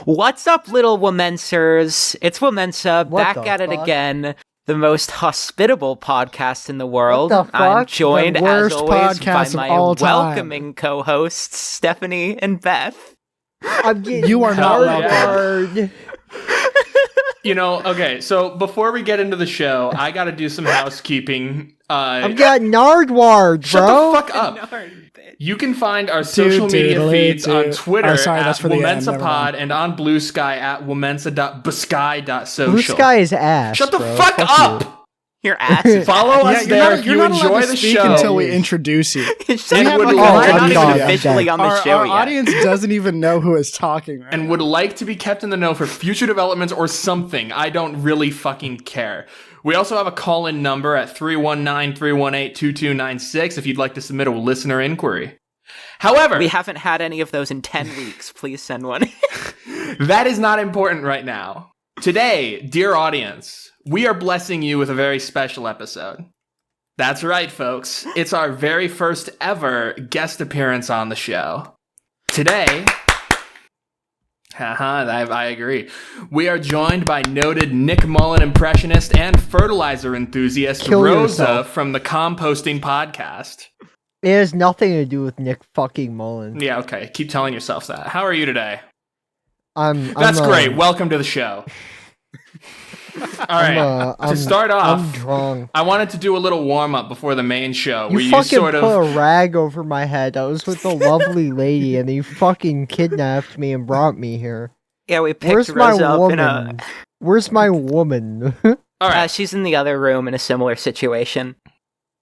What's up, little WoMENSers? It's WoMENSA, back at it again. The most hospitable podcast in the world. What the fuck? I'm joined, as always, by my welcoming co-hosts, Stephanie and Beth. I'm getting You are not welcome. You know, okay, so before we get into the show, I gotta do some housekeeping. I'm getting Nardward, Shut bro. the fuck up. You can find our social media feeds on Twitter at WoMENSA Pod and on Blue Sky at womensa.busky.social. Blue Sky is ass. Shut the bro. fuck up! Your ass is Follow us there if you enjoy the show. Until we introduce you. and would we're like not to even be- officially on the Our show yet. audience doesn't even know who is talking right And now. would like to be kept in the know for future developments or something. I don't really fucking care. We also have a call-in number at 319-318-2296 if you'd like to submit a listener inquiry. However, We haven't had any of those in 10 weeks. Please send one. that is not important right now. Today, dear audience, we are blessing you with a very special episode. That's right, folks. It's our very first ever guest appearance on the show. Today, I agree. We are joined by noted Nick Mullen impressionist and fertilizer enthusiast Kill Rosa yourself. from the Composting Podcast. It has nothing to do with Nick fucking Mullen. Yeah, okay. Keep telling yourself that. How are you today? That's Great. Welcome to the show. All right. To start off, I'm drunk. I wanted to do a little warm up before the main show. You where fucking you sort put of a rag over my head. I was with a lovely lady, and you fucking kidnapped me and brought me here. Yeah, we picked Where's my Rosa up in woman? Where's my woman? All right. she's in the other room in a similar situation.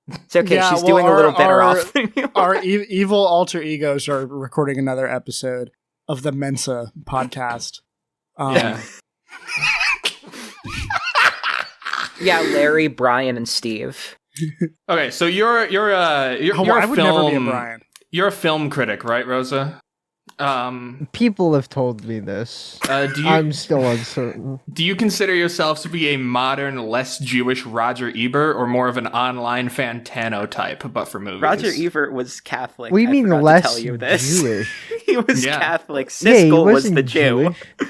It's okay, Yeah, she's well, doing a little better our- off than you. Our evil alter egos are recording another episode of the Mensa podcast. Yeah. Yeah, Larry, Brian, and Steve. Okay, so you're I a would never be a film Brian. you're a film critic, right, Rosa? People have told me this. I'm still uncertain. Do you consider yourself to be a modern, less Jewish Roger Ebert, or more of an online Fantano type, but for movies? Roger Ebert was Catholic. What do you I mean forgot to less tell you this. Jewish? He was Yeah. Catholic. Yeah, he Siskel was wasn't the Jew. Jewish.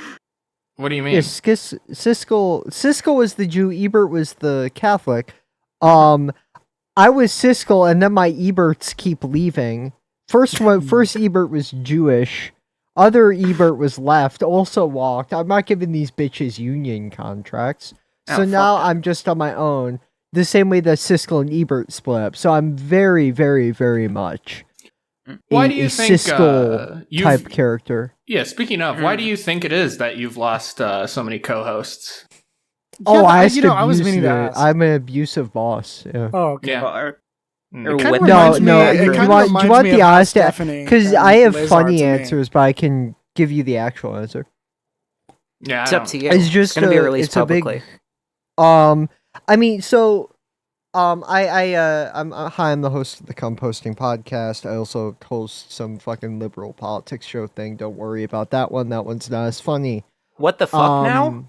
What do you mean? Yeah, Siskel was the Jew. Ebert was the Catholic. I was Siskel, and then my Eberts keep leaving. First Ebert was Jewish. Other Ebert was left, also walked. I'm not giving these bitches union contracts. So now I'm just on my own. The same way that Siskel and Ebert split up. So I'm very, very, very much Why a do you think Siskel type character. Yeah, speaking of, why do you think it is that you've lost so many co-hosts? Oh, I was meaning to ask. I'm an abusive boss. Yeah. Oh, okay. Yeah. Or It kinda with reminds No, me- no. it Do kinda you want reminds me the of how honest? Stephanie Because and I have Liz are funny to me. answers, but I can give you the actual answer. Yeah, it's up to you. It's just going to be a- released it's a big- publicly. I mean, so, I'm hi. I'm the host of the Composting Podcast. I also host some fucking liberal politics show thing. Don't worry about that one. That one's not as funny. What the fuck now?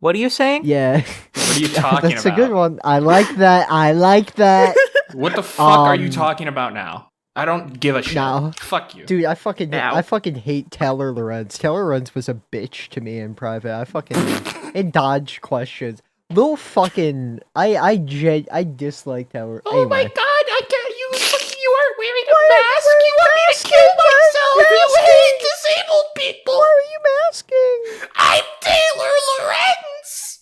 What are you saying? Yeah. What are you talking That's about? a good one. I like that. What the fuck are you talking about now? I don't give a shit. No. Fuck you. Dude, I fucking Now. hate Taylor Lorenz. Taylor Lorenz was a bitch to me in private. I fucking dodged questions. Little fucking I dislike Taylor. Oh Anyway. my god, I can't. You aren't wearing a mask. You want me to kill myself. You hate disabled people. Why are you masking? I'm Taylor Lorenz.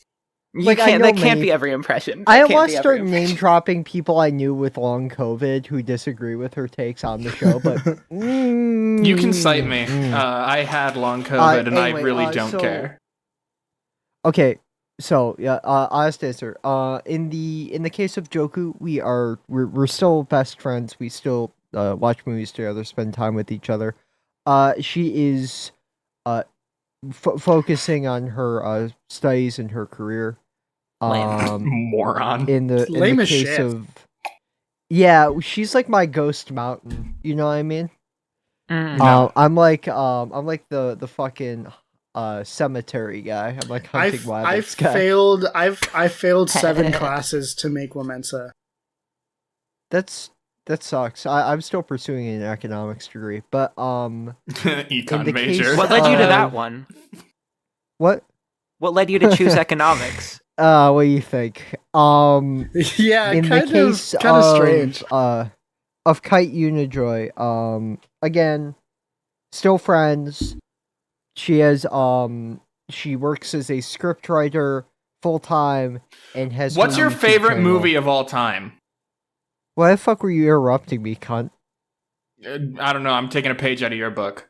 You Like, I can't. know That can't many- be every impression. I That can't want be to every start impression. name dropping people I knew with long COVID who disagree with her takes on the show, but You can cite me. I had long COVID, and anyway, I really don't so- care. Okay, so yeah, honest answer. In the case of Joku, we're still best friends. We still watch movies together, spend time with each other. She is focusing on her studies and her career. Moron. In the Lame as case shit. of, yeah, she's like my ghost mountain. You know what I mean? Mm. I'm like the fucking cemetery guy. I'm like hunting I've wabbits guy. failed 7 classes to make WoMENSA. That's That sucks. I'm still pursuing an economics degree, but Econ major. case What led you to that one? What? What led you to choose economics? What do you think? Yeah, in the case kind of strange. Of Kite Unijoy, again, still friends. She has she works as a scriptwriter full time and has. What's her your YouTube favorite channel. movie of all time? Why the fuck were you interrupting me, cunt? I don't know. I'm taking a page out of your book.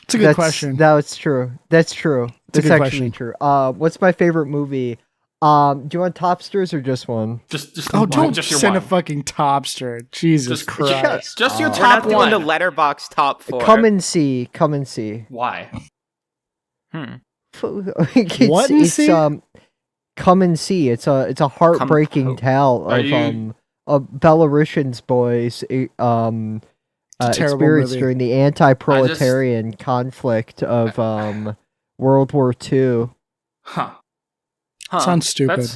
It's a good question. That's true. That's true. That's a good actually question. true. What's my favorite movie? Do you want Topsters or just one? Just Oh, one, don't just your send one. a fucking topster. Jesus Christ. Just your We're top not one. doing the letterbox top 4. Come and see. Why? It's Come and See. It's a heartbreaking tale of Belarusian's boys Terrible experience movie. during the anti-proletarian conflict of World War II. Huh. Sounds stupid.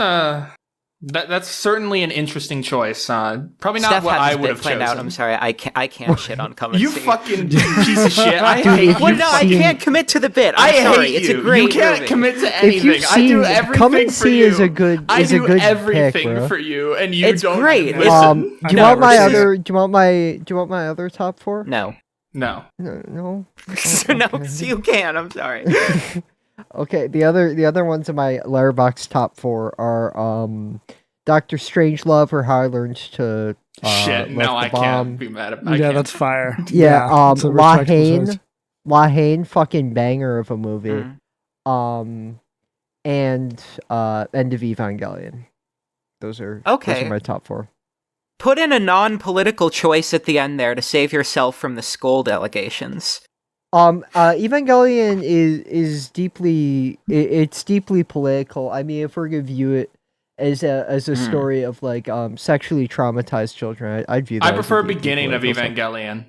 That's certainly an interesting choice. Probably not Steph what had I this would bit have planned chosen. out. I'm sorry, I can't shit on Come and You See. fucking piece of shit. I Dude, hate if you. Well, no, I seen- can't commit to the bit. I I'm sorry. hate It's you. a great You can't movie. commit to If anything. you've I do seen everything Come and for See you. is a good I do pick, everything bro. for you, and you It's don't. great. Listen. Do I've you want never my seen other? Do you want my other top 4? No. No. No. No, Okay. you can. I'm sorry. Okay, the other ones in my letterbox top 4 are Doctor Strangelove or How I Learned to Shit. Lift No, the I Bomb. can't be mad at. I Yeah, can't. that's fire. Yeah, it's a La respectable choice. Haine, fucking banger of a movie. Mm. And End of Evangelion. Those are Okay. my top 4. Put in a non-political choice at the end there to save yourself from the Skoll allegations. Evangelion is deeply it's deeply political. I mean, if we're gonna view it as a story of like sexually traumatized children, I'd view that. I as a prefer deeply beginning of political Evangelion.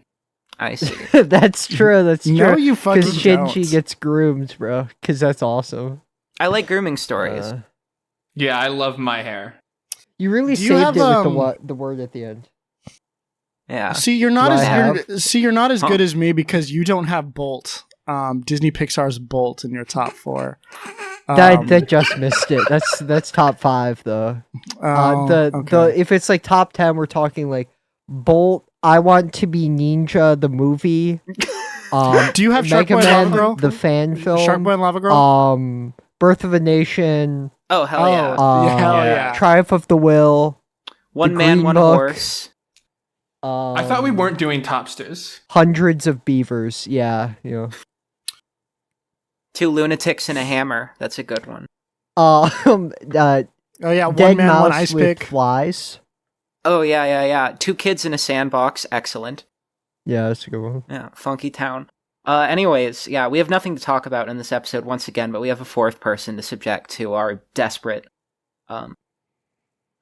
I see. stuff. That's true. That's true. No, you fucking Because Shinji don't. gets groomed, bro. Because that's awesome. I like grooming stories. Yeah, I love my hair. You really Do you saved have, it with the word at the end. Yeah. See, you're not Do I you're not as Huh. good as me because you don't have Bolt. Disney Pixar's Bolt in your top 4. That just missed it. That's top 5 though. The if it's like top 10, we're talking like Bolt. I Want to Be Ninja, the movie. Do you have Mega Sharkboy and Man, Lava Girl? the fan film? Sharkboy and Lava Girl? Birth of a Nation. Oh, hell yeah. Hell yeah. Triumph of the Will. One The man, Green one Book. horse. I thought we weren't doing Topsters. Hundreds of Beavers. Yeah, you know. 2 lunatics and a hammer. That's a good one. Oh yeah, Dead One Man, Mouse One Ice with Pick. Flies. Oh, yeah. 2 kids in a sandbox. Excellent. Yeah, that's a good one. Yeah, Funky Town. Anyways, yeah, we have nothing to talk about in this episode once again, but we have a 4th person to subject to our desperate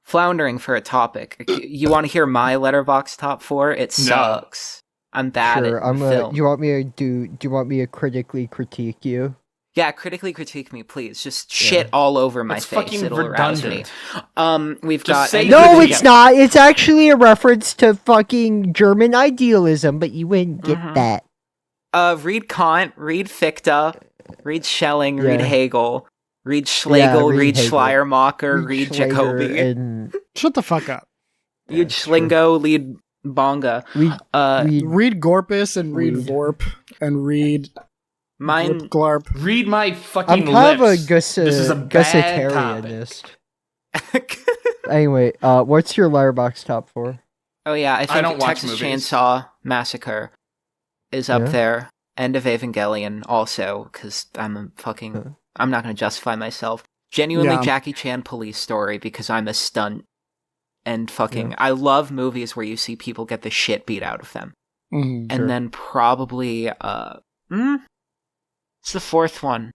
floundering for a topic. You want to hear my letterbox top 4? It sucks. I'm bad Sure, at film. do you want me to critically critique you? Yeah, critically critique me, please. Just shit all over my It's face. fucking It'll arouse me. redundant. We've Just got say No, critique. it's not. It's actually a reference to fucking German idealism, but you wouldn't get that. Read Kant, read Fichte, read Schelling, read Yeah. Hegel, read Schlegel, read read Hegel. Schleiermacher, read Schlegel Jacobi, and Shut the fuck up. read Schlingo, read Bonga. read Read Gorpus and read Read. Vorp and read Mine, Glarp. Read my I'm fucking kind lips. of a This is a bad topic. Gussitarianist. Anyway, what's your letterbox top 4? oh yeah, I think don't watch Texas movies. Chainsaw Massacre is up Yeah. there. End of Evangelion also, because I'm a fucking... I'm not going to justify myself. Genuinely Yeah. Jackie Chan Police Story, because I'm a stunt. And fucking... I love movies where you see people get the shit beat out of them. Mhm. And then probably... it's the 4th one.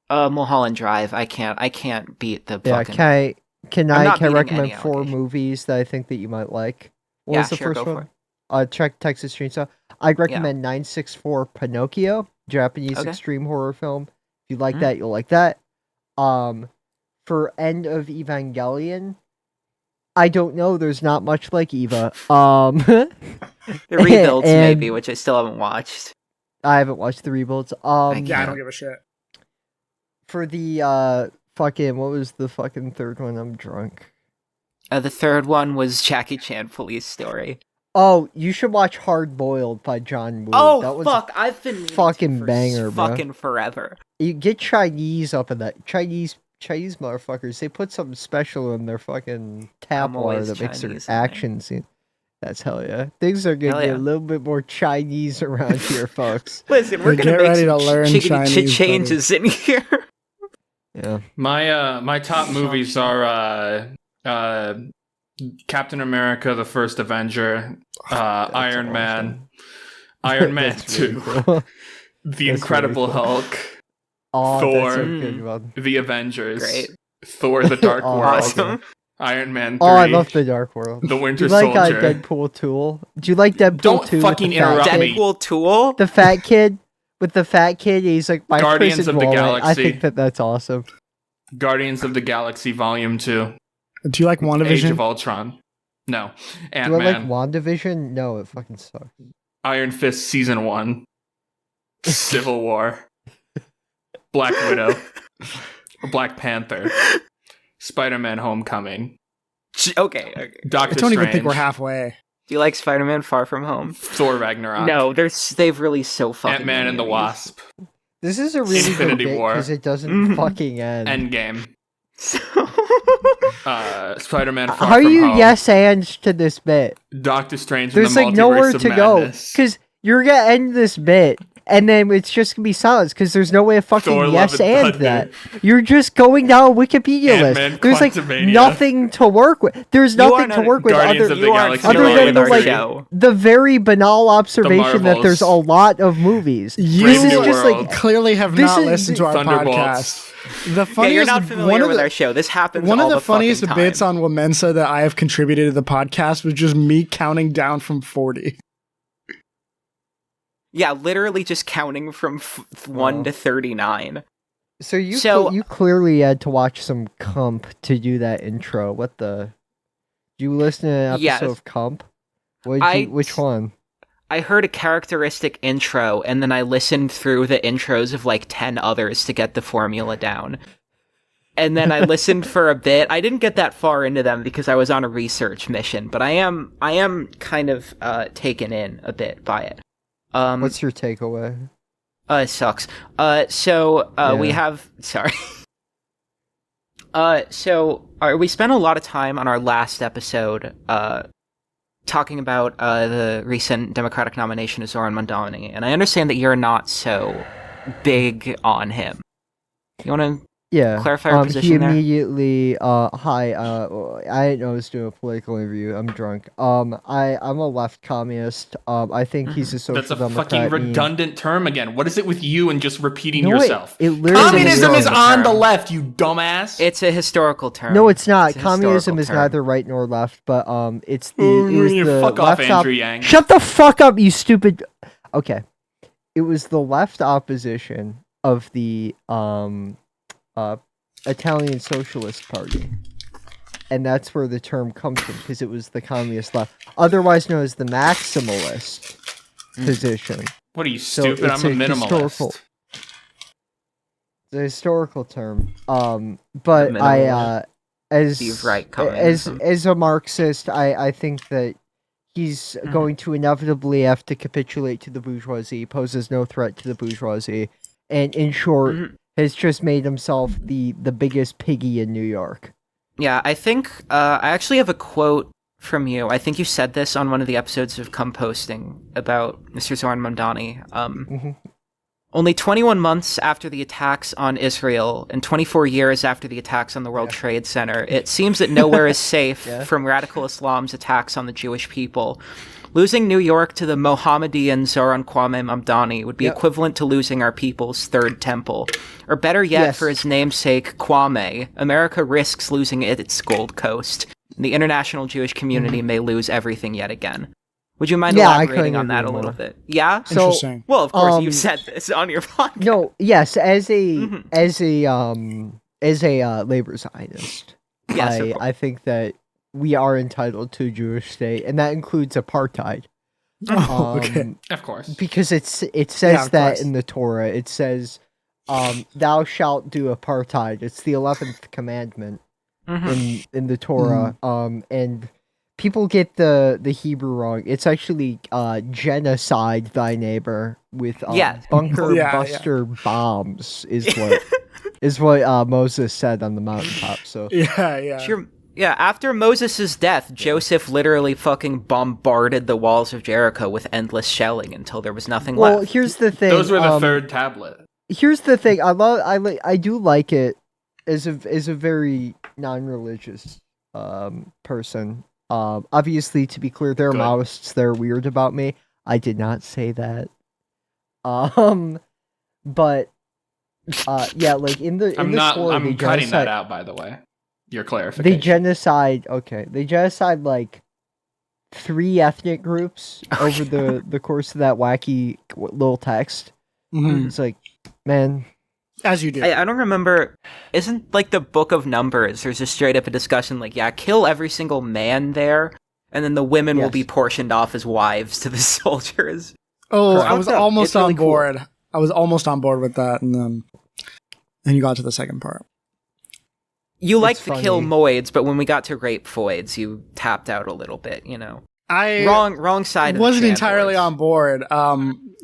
Mulholland Drive. I can't beat the Yeah, fucking... can I'm I not beating recommend any 4 allegation. movies that I think that you might like? What Yeah, was the sure, first go one? for Check Texas Chainsaw. I'd recommend 964 Pinocchio, Japanese Okay. extreme horror film. If you like Mhm. that, you'll like that. For End of Evangelion, I don't know. There's not much like Eva. The rebuilds, maybe, which I still haven't watched. I haven't watched the rebuilds. I don't give a shit. For the fucking, what was the fucking third one? I'm drunk. The third one was Jackie Chan Police Story. Oh, you should watch Hard Boiled by John Woo. Oh, that was fuck, I've been fucking banger, bro. Fucking forever. You get Chinese up in that. Chinese motherfuckers, they put something special in their fucking tap water that makes their action scene. That's hell yeah. Things are gonna get a little bit more Chinese around here, folks. Listen, we're gonna make some changes in here. Yeah. My top movies are Captain America: The First Avenger, Iron Man, Iron Man 2, cool. The Incredible Hulk, Thor, The Avengers, Great. Thor: The Dark World, Awesome. Iron Man 3. Oh, I love The Dark World. The Winter Do you like Soldier. Deadpool 2? Do you like Deadpool Don't 2? fucking interrupt me. Deadpool 2? The fat kid? With the fat kid, he's like my Guardians prison of the wallet. I Galaxy. think that's awesome. Guardians of the Galaxy Volume 2. Do you like Age WandaVision? of Ultron. No. Do I Ant-Man. like WandaVision? No, it fucking sucks. Iron Fist Season 1. Civil War. Black Widow. Black Panther. Spider-Man Homecoming. Okay. Doctor I don't Strange. even think we're halfway. Do you like Spider-Man Far From Home? Thor Ragnarok. No, they've released so fucking Ant-Man and the many. Wasp. This is a really Infinity good bit War. because it doesn't fucking end. Endgame. Spider-Man Far How are From you Home. yes and to this bit? Doctor Strange There's and the like Multiverse nowhere of to go Madness. because you're gonna end this bit and then it's just gonna be silence because there's no way of fucking Thor, Love yes and and Thunder. that. You're just going down a Wikipedia Ant-Man, list. There's like Quantumania. nothing to work with. There's nothing to work with Guardians other of the Galaxy other Volume than the, our like, show. the very banal observation that Marvels. there's a lot of movies. You This is New just World. like clearly have This not is- listened to our Thunderbolts. podcast. The Yeah, funniest, you're not familiar one of with the, our show. This happens one all of the the funniest fucking bits time. on WoMENSA that I have contributed to the podcast was just me counting down from 40. Yeah, literally just counting from 1 to 39. So you So- you clearly had to watch some Comp to do that intro. What the? Did you listen to an episode Yes. of Comp? I- Which one? I heard a characteristic intro, and then I listened through the intros of like 10 others to get the formula down. And then I listened for a bit. I didn't get that far into them because I was on a research mission, but I am kind of taken in a bit by it. What's your takeaway? It sucks. We have sorry. We spent a lot of time on our last episode talking about the recent Democratic nomination of Zoran Mandani, and I understand that you're not so big on him. You want to clarify our position he there? immediately hi, I didn't know I was doing a political interview. I'm drunk. I'm a left communist. I think he's a social That's a democrat. fucking redundant term again. What is it with you and just repeating No, yourself? it literally Communism is a on term. the left, you dumbass. It's a historical term. No, it's not. It's a Communism historical is term. neither right nor left, but it's the it was the Fuck off, left Andrew Yang. Shut the fuck up, you stupid. Okay, it was the left opposition of the Italian Socialist Party, and that's where the term comes from because it was the communist left, otherwise known as the maximalist position. What are you, So stupid? it's I'm a a minimalist. It's a historical term. But I Steve Wright communism. as a Marxist, I think that he's going to inevitably have to capitulate to the bourgeoisie, poses no threat to the bourgeoisie, and in short, has just made himself the biggest piggy in New York. Yeah, I think I actually have a quote from you. I think you said this on one of the episodes of Composting about Mr. Zoran Mandani. Only 21 months after the attacks on Israel and 24 years after the attacks on the World Trade Center, it seems that nowhere is safe from radical Islam's attacks on the Jewish people. Losing New York to the Mohammedan Zoran Kwame Mamdani would be equivalent to losing our people's third temple. Or better yet, for his namesake, Kwame, America risks losing its Gold Coast. And the international Jewish community may lose everything yet again. Would you mind elaborating on that a little bit? Yeah? So, Interesting. Well, of course, you've said this on your podcast. No, yes, as a labor Zionist, Yes, of I think that we are entitled to a Jewish state, and that includes apartheid. Oh, okay. Of course. Because it says of that course. in the Torah. It says, "Thou shalt do apartheid." It's the 11th commandment in the Torah. And people get the Hebrew wrong. It's actually genocide thy neighbor with bunker buster bombs is what Moses said on the mountaintop. So Yeah, after Moses' death, Joseph literally fucking bombarded the walls of Jericho with endless shelling until there was nothing left. Well, here's the thing. Those were the third tablet. Here's the thing. I do like it as a very non-religious person. Obviously, to be clear, there are Maoists that are weird about me. I did not say that. But yeah, like in the story, I'm cutting that out, by the way. Your clarification. They genocide like 3 ethnic groups over the course of that wacky little text. It's like, man, as you do. I don't remember. Isn't like the Book of Numbers? There's just straight up a discussion like, kill every single man there, and then the women will be portioned off as wives to the soldiers. Oh, I was almost on board. Cool. I was almost on board with that, and then you got to the second part. You like to kill moids, but when we got to rapefoids, you tapped out a little bit, you know. Wrong side of the wasn't entirely on board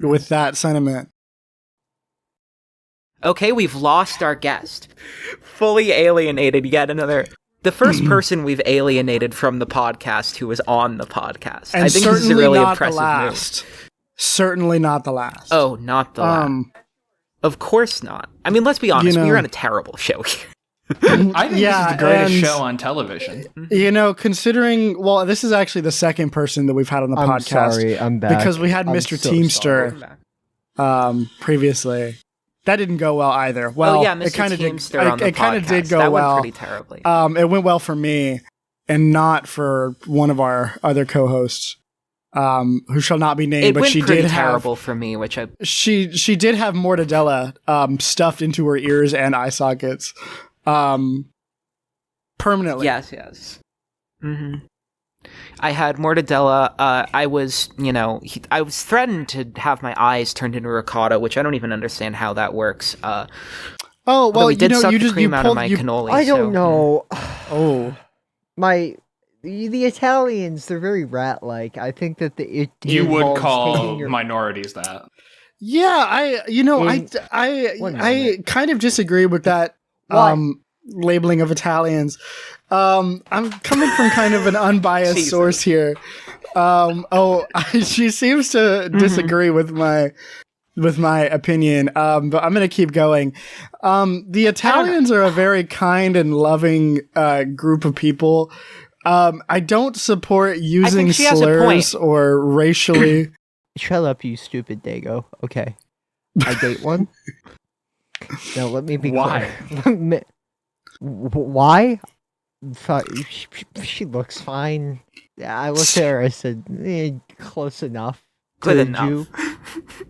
with that sentiment. Okay, we've lost our guest. Fully alienated yet another. The first person we've alienated from the podcast who was on the podcast. And I think this is a really impressive move. Certainly not the last. Oh, not the last. Of course not. I mean, let's be honest. We were on a terrible show here. I think this is the greatest show on television. You know, considering, well, this is actually the second person that we've had on the podcast. Sorry, I'm back. Because we had Mr. Teamster previously. That didn't go well either. Well, Mr. Teamster on the podcast. It kind of did go that well. Went pretty terribly. It went well for me, and not for one of our other co-hosts, who shall not be named. But she did terrible for me, which I she did have mortadella stuffed into her ears and eye sockets. Permanently. Yes. Mm-hmm. I had mortadella. I was threatened to have my eyes turned into ricotta, which I don't even understand how that works. We did suck the cream out of my cannoli. I don't know. The Italians, they're very rat-like. I think that you would call minorities that. Yeah, I kind of disagree with that. Labeling of Italians. I'm coming from kind of an unbiased source here. She seems to disagree with my opinion. But I'm gonna keep going. The Italians are a very kind and loving group of people. I don't support using slurs or racially. Shut up, you stupid dago. Okay, I date one. Now let me be clear. Why? She looks fine. I looked at her. I said, close enough. Good enough.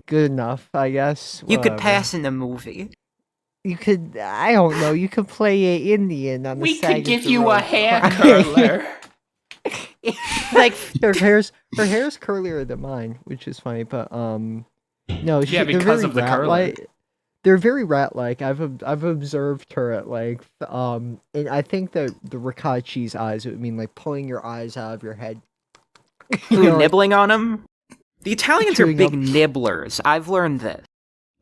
Good enough, I guess. You could pass in the movie. You could. I don't know. You could play an Indian on the side. We could give you a hair curler. Like her hair's curlier than mine, which is funny. But no, because of the curler. They're very rat-like. I've observed her at length. And I think that the ricotta cheese eyes would mean like pulling your eyes out of your head. Nibbling on them? The Italians are big nibblers. I've learned this.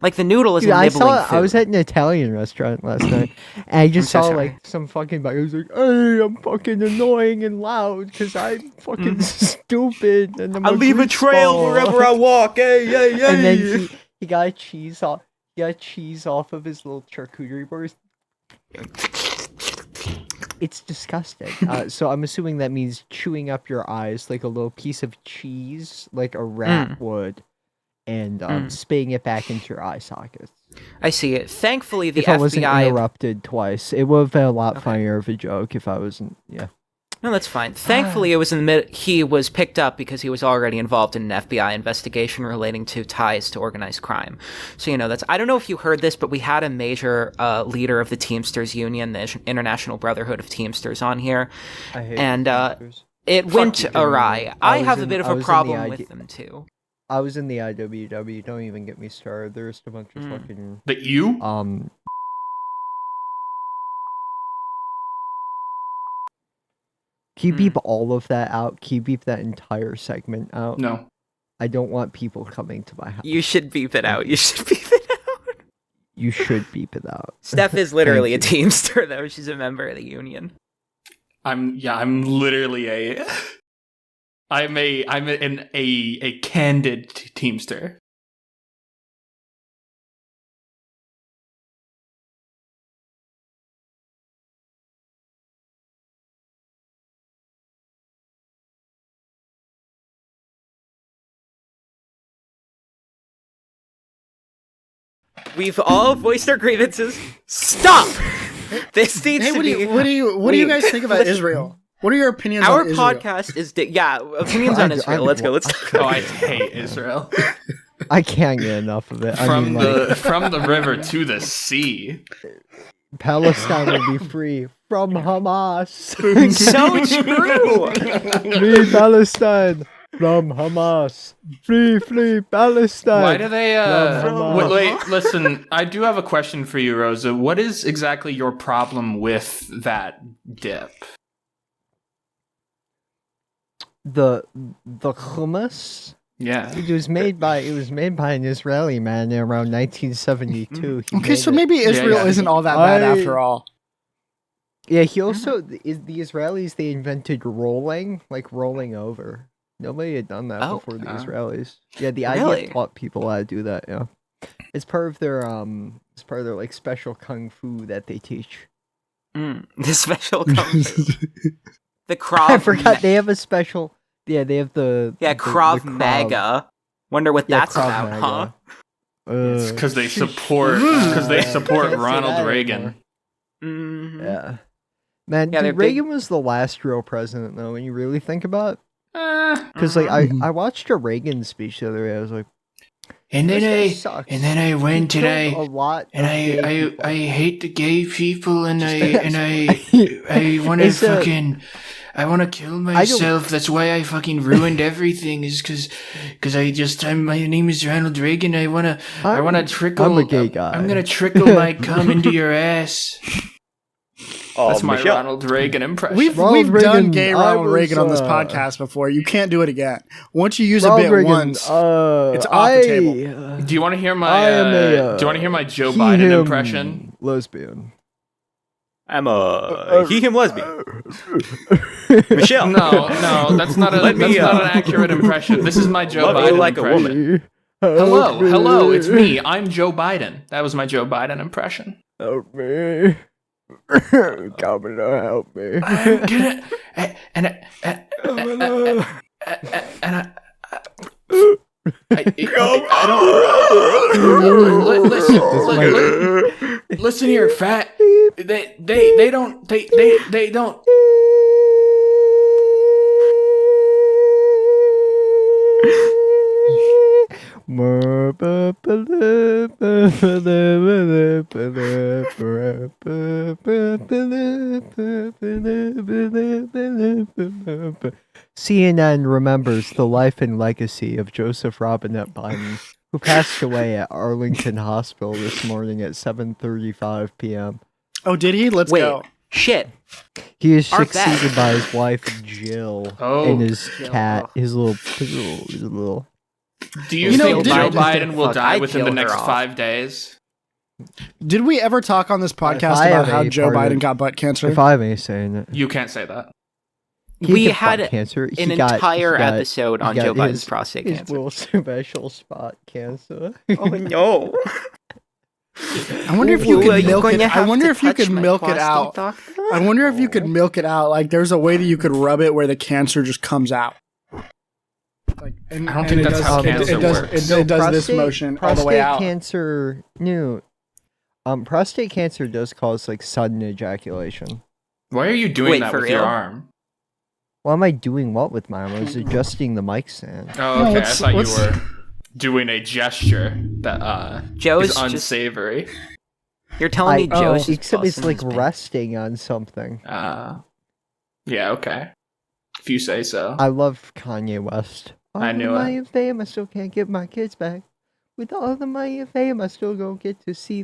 Like the noodle is a nibbling food. I was at an Italian restaurant last night, and I just saw like some fucking guy who's like, "Hey, I'm fucking annoying and loud because I'm fucking stupid." And I leave a trail wherever I walk. Hey. And then he got cheese off. He got cheese off of his little charcuterie board. It's disgusting. So I'm assuming that means chewing up your eyes like a little piece of cheese, like a rat would, and spitting it back into your eye sockets. I see it. Thankfully, the if FBI... I wasn't interrupted twice, it would have been a lot funnier of a joke if I wasn't... Yeah. No, that's fine. Thankfully, it was he was picked up because he was already involved in an FBI investigation relating to ties to organized crime. So, that's, I don't know if you heard this, but we had a major leader of the Teamsters Union, the International Brotherhood of Teamsters, on here. I hate and Teamsters. It went awry. I have a bit of a problem with them, too. I was in the IWW. Don't even get me started. There's a bunch of fucking... But you? Can you beep all of that out? Can you beep that entire segment out? No. I don't want people coming to my house. You should beep it out. You should beep it out. You should beep it out. Steph is literally a Teamster, though. She's a member of the union. I'm literally I'm a candid Teamster. We've all voiced our grievances. Stop! This needs to be... What do you guys think about Israel? What are your opinions on Israel? Our podcast is... opinions on Israel. Let's go. Let's talk. Oh, I hate Israel. I can't get enough of it. From the river to the sea. Palestine will be free from Hamas. So true! Free Palestine from Hamas. Free Palestine. Why do they wait, listen, I do have a question for you, Rosa. What is exactly your problem with that dip? The hummus? Yeah. It was made by an Israeli man in around 1972. Okay, so maybe Israel isn't all that bad after all. Yeah, he also the Israelis, they invented rolling over. Nobody had done that before the Israelis. Yeah, the idea taught people how to do that. Yeah, it's part of their like special kung fu that they teach. The special kung fu. The Krav. I forgot they have a special. Yeah, they have the Krav Maga. Wonder what that's about, Maga. huh? It's because they support Ronald Reagan. Mm-hmm. Yeah, man. Dude, Reagan was the last real president, though. When you really think about it. Because I watched a Reagan speech the other day. I was like, and then I went and I hate the gay people and I want to I want to kill myself. That's why I fucking ruined everything. Is because my name is Ronald Reagan. I want to trickle. I'm a gay guy. I'm gonna trickle my cum into your ass. That's my Ronald Reagan impression. We've done gay Ronald Reagan on this podcast before. You can't do it again. Once you use Ronald a bit Reagan, once, it's off the table. Do you want to hear my Joe Biden impression? Lesbian. I'm a he/him lesbian. Michelle. No, that's not an accurate impression. This is my Joe Biden like impression. Hello, it's me. I'm Joe Biden. That was my Joe Biden impression. Help me. Come and help me. I'm gonna listen here, fat. They don't. CNN remembers the life and legacy of Joseph Robinette Biden, who passed away at Arlington Hospital this morning at 7:35 p.m. Oh, did he? Let's go. Shit. He is succeeded by his wife Jill and his cat, his little. Do you think Joe Biden will die within the next 5 days? Did we ever talk on this podcast about how Joe Biden got butt cancer? If I may say it. You can't say that. We had an entire episode on Joe Biden's prostate cancer. His little special spot cancer. Oh no. I wonder if you could milk it. I wonder if you could milk it out. I wonder if you could milk it out. Like, there's a way that you could rub it where the cancer just comes out. Like, I don't think that's how cancer works. It does this motion all the way out. Prostate cancer does cause like sudden ejaculation. Why are you doing that with your arm? Why am I doing what with mine? I was adjusting the mic stand. Oh, okay. I thought you were doing a gesture that Joe's is unsavory. You're telling me Joe's just except it's like busting his resting on something. Yeah, okay. If you say so. I love Kanye West. I knew all the it. money and fame, I still can't get my kids back. With all the money and fame, I still don't get to see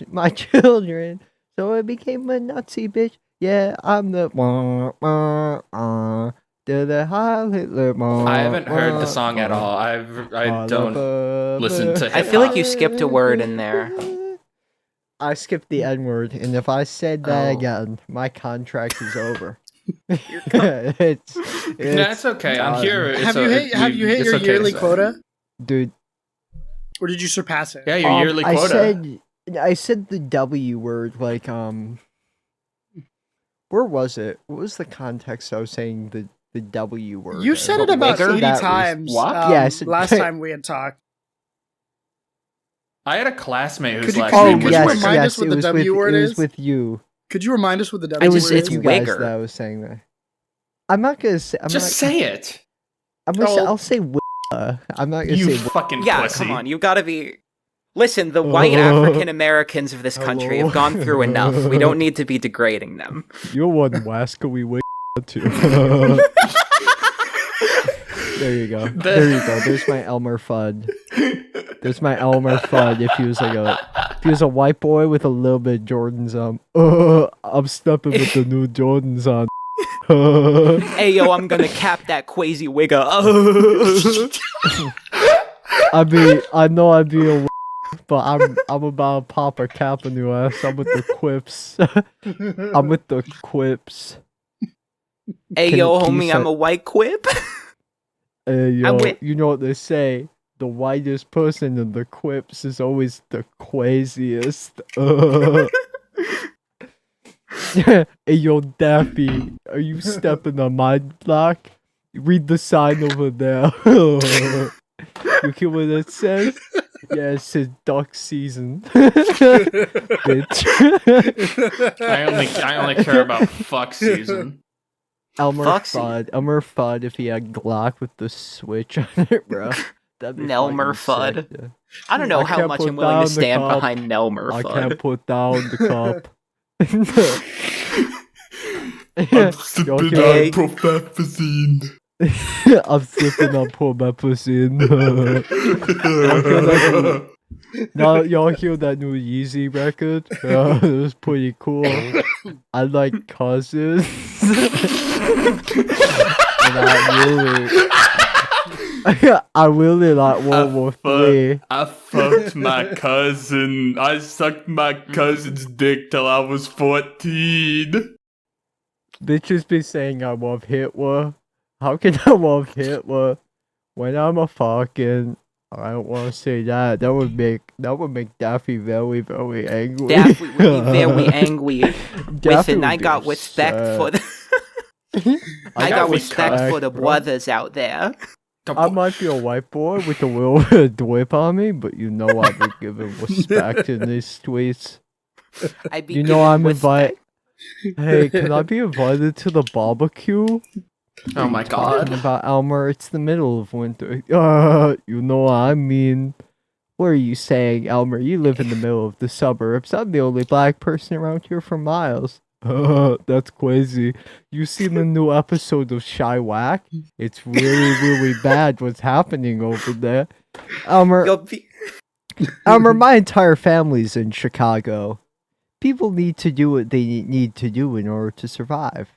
my children. So I became a Nazi bitch. Yeah, I'm the the Heil Hitler. I haven't heard the song at all. I don't listen to hip-hop. I feel like you skipped a word in there. I skipped the N-word, and if I said that again, my contract is over. It's okay. I'm here. Have you hit your yearly quota? Dude. Or did you surpass it? Yeah, your yearly quota. I said the W word, like, where was it? What was the context I was saying the W word? You said it about 80 times. What? Yes. Last time we had talked. I had a classmate whose Could you- last oh, name was yes, Wicker. remind us what the W word It is? was with you. Could you remind us what the W It was word it's is? you guys Wigger. that I was saying that. I'm not gonna say. Say it. I'll say. I'm not gonna You say. fucking Yeah, pussy. come on. You gotta be. Listen, the white African Americans of this country have gone through enough. We don't need to be degrading them. You're one wascally too. There you go. There you go. There's my Elmer Fudd. There's my Elmer Fudd. If he was a white boy with a little bit of Jordans on. I'm stepping with the new Jordans on. Hey yo, I'm gonna cap that Kwazy wigger. I know I'd be a but I'm about to pop a cap in your ass. I'm with the quips. I'm with the quips. Hey yo, homie, I'm a white quip. Hey yo, you know what they say? The whitest person in the quips is always the craziest. Hey yo, Daffy, are you stepping on my block? Read the sign over there. You hear what it says? Yeah, it says duck season. Bitch. I only care about fuck season. Elmer Fudd if he had Glock with the switch on it, bro. Nelmer Fudd. I don't know how much I'm willing to stand behind Nelmer Fudd. I can't put down the cup. I'm sipping on promethazine. I'm sipping on promethazine. Now y'all hear that new Yeezy record? It was pretty cool. I like cousins. And I really like World War III. I fucked my cousin. I sucked my cousin's dick till I was 14. Bitches be saying I love Hitler. How can I love Hitler when I'm a fucking? I don't want to say that. That would make Daffy very, very angry. Daffy would be very angry. Listen, I got respect for the. I got respect for the brothers out there. I might be a white boy with a little drip on me, but you know I've been given respect in these streets. You know I'm invited. Hey, can I be invited to the barbecue? Oh my god. Talking about Elmer, it's the middle of winter. You know what I mean. What are you saying, Elmer? You live in the middle of the suburbs. I'm the only black person around here for miles. That's crazy. You seen the new episode of Chirac? It's really, really bad what's happening over there. Elmer, my entire family's in Chicago. People need to do what they need to do in order to survive.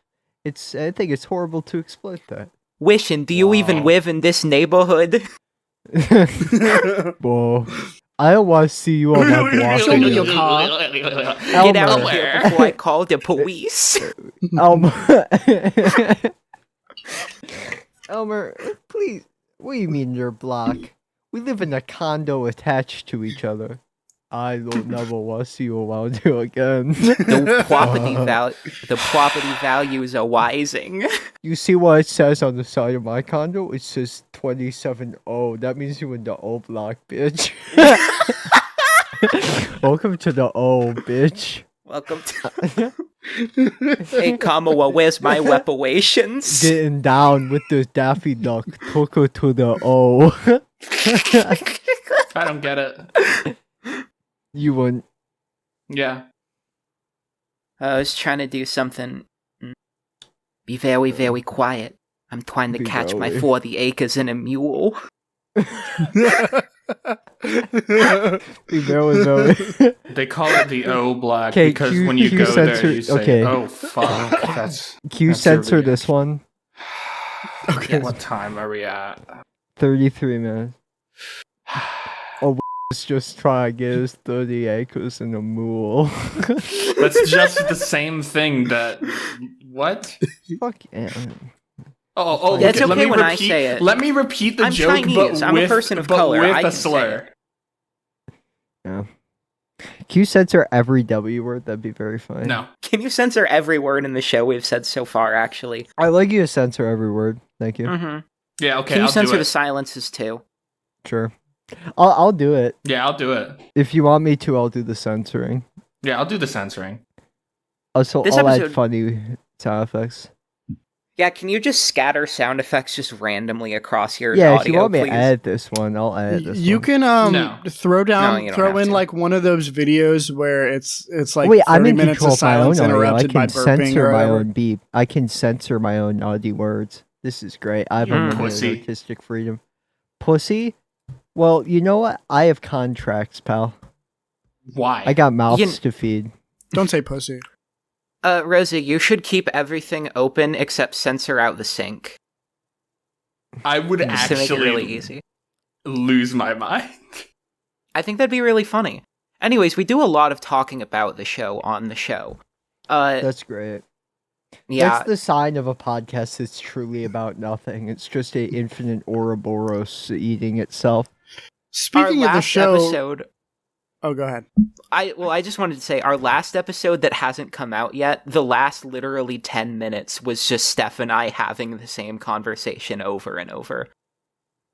I think it's horrible to exploit that. Wishing, do you even live in this neighborhood? Bro, I don't want to see you on my block. Show me your car. Get out of here before I call the police. Elmer, please. What do you mean your block? We live in a condo attached to each other. I don't never want to see you around here again. The property values are rising. You see what it says on the side of my condo? It says 27O. That means you're in the O block, bitch. Welcome to the O, bitch. Welcome to. Hey, Kamala, where's my reparations? Getting down with the Daffy Duck. Took her to the O. I don't get it. You wouldn't. Yeah. I was trying to do something. Be very, very quiet. I'm trying to catch my 40 acres and a mule. Be very, very. They call it the O block because when you go there, you say, "Oh fuck." That's censor this one. Okay. What time are we at? 33 minutes. Oh, was just trying to get his 30 acres and a mule. That's just the same thing that. What? Fuck yeah. Oh, yeah, it's okay. okay when I say it. Let me repeat the I'm joke, Chinese. but I'm with, a person of but color. with I a can say slur. Yeah. Can you censor every W word? That'd be very funny. No. Can you censor every word in the show we've said so far, actually? I like you to censor every word. Thank you. Mm-hmm. Yeah, okay, Can you I'll censor do the it. silences, too? Sure. I'll do it. Yeah, I'll do it. If you want me to, I'll do the censoring. Yeah, I'll do the censoring. Also, This I'll add episode- funny sound effects. Yeah, can you just scatter sound effects just randomly across your Yeah, audio, if you want me please? to edit this one, I'll edit this You one. can No. throw No, you don't throw have in to. like one of those videos where it's like Wait, I'm 30 in minutes control of of my own silence audio. I interrupted by can burping censor or my whatever. own beep. I can censor my own naughty words. This is great. I have unlimited Pussy. artistic freedom. Pussy? Well, you know what? I have contracts, pal. Why? I got mouths to feed. Don't say pussy. Rosa, you should keep everything open except censor out the sink. I would Just to make it actually really easy. lose my mind. I think that'd be really funny. Anyways, we do a lot of talking about the show on the show. That's great. Yeah, That's the sign of a podcast that's truly about nothing. It's just a infinite Ouroboros eating itself. Speaking our of the last show, episode. oh, go ahead. I just wanted to say our last episode that hasn't come out yet. The last literally 10 minutes was just Steph and I having the same conversation over and over.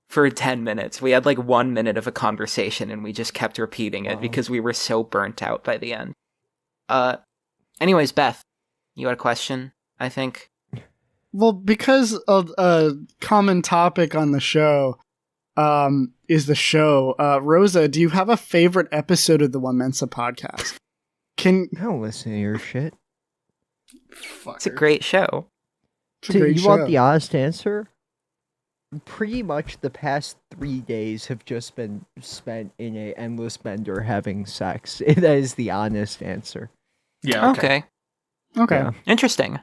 For 10 minutes, we had like 1 minute of a conversation, and we just kept repeating it because we were so burnt out by the end. Anyways, Beth, you had a question, I think. Well, because of a common topic on the show, is the show. Rosa, do you have a favorite episode of the WoMENSA podcast? I don't listen to your shit. It's a great show. It's a great You show. want the honest answer? Pretty much the past 3 days have just been spent in a endless bender having sex. That is the honest answer. Yeah. Okay. Okay. Yeah. Interesting.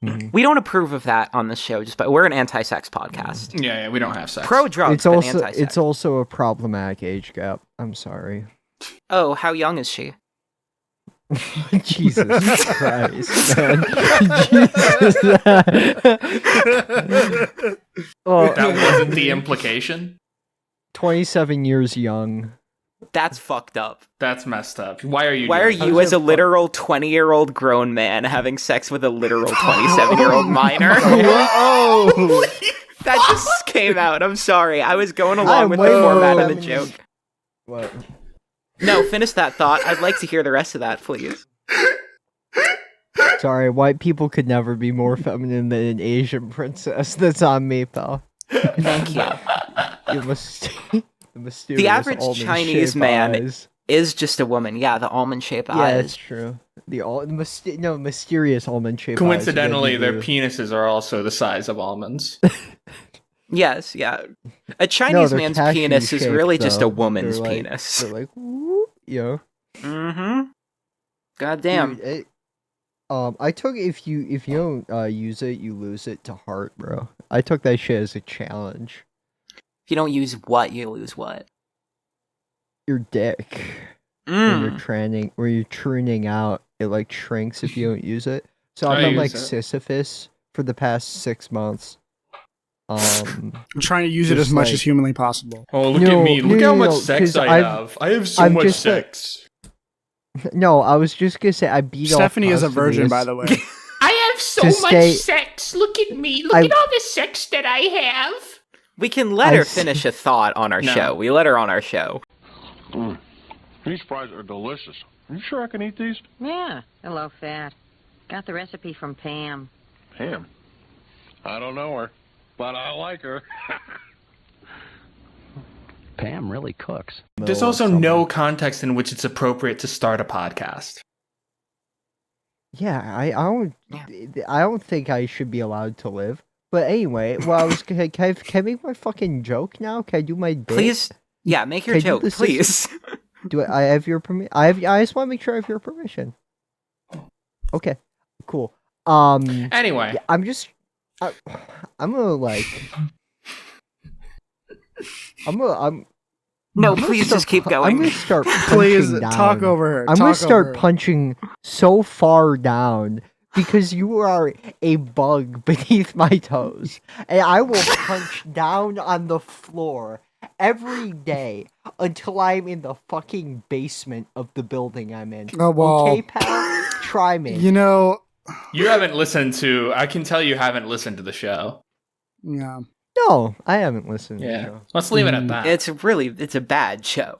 Mhm. We don't approve of that on this show, but we're an anti-sex podcast. Yeah, we don't have sex. Pro drugs, It's but also anti-sex. it's also a problematic age gap. I'm sorry. Oh, how young is she? Jesus Christ, man. Oh, That wasn't the implication. 27 years young. That's fucked up. That's messed up. Why are you? Why are doing you, How's as a it literal 20-year-old grown man, having sex with a literal 27-year-old minor? Whoa! That just came out. I'm sorry. I was going I'm along with the waiting format for of the them. joke. What? No, finish that thought. I'd like to hear the rest of that, please. Sorry, white people could never be more feminine than an Asian princess. That's on me, pal. Thank you. You must. The mysterious The average almond-shaped Chinese man eyes. Is just a woman. Yeah, the almond-shaped Yeah, eyes. it's true. Mysterious almond-shaped eyes. Coincidentally, their Again, penises are also the size of almonds. Yes, yeah. A Chinese they're man's cashew penis is shaped, really just a though. woman's They're like- penis. They're like, whoop, yo. Mm-hmm. God damn. Dude, I took if you don't use it, you lose it to heart, bro. I took that shit as a challenge. If you don't use what, you lose what? Your dick. When you're Mm. where you're churning out, it like shrinks if you don't use it. So I I've been use like it. Sisyphus for the past 6 months. I'm trying to use it Just as much like- as humanly possible. Oh, look No, at me! Look no, how no, much no, sex 'cause I have. I have so I'm much just like- sex. No, I was just gonna say I beat off Stephanie is a virgin, Pausanias by the way. I have so To much stay- sex. Look at me. Look I- at all the sex that I have. We can let I her see. finish a thought on our No. show. We let her on our show. These fries are delicious. Are you sure I can eat these? Yeah. Hello, fat. Got the recipe from Pam. Pam? I don't know her, but I like her. Pam really cooks. There's also no context in which it's appropriate to start a podcast. Yeah, I don't think I should be allowed to live. Just anyway, well, can I make my fucking joke now? Can I do my bit? Please, yeah, make your joke, please. Do I have your permission? I just want to make sure I have your permission. Okay, cool. Anyway, yeah, I'm gonna No, please just keep going. I'm gonna start Please punching down. talk over her. I'm gonna start punching so far down because you are a bug beneath my toes, and I will punch down on the floor every day until I'm in the fucking basement of the building I'm in. Oh, well. Okay, pal? Try me. You know, you haven't listened to. I can tell you haven't listened to the show. yeah. No, I haven't listened to the Yeah, show. let's leave it at that. It's a bad show.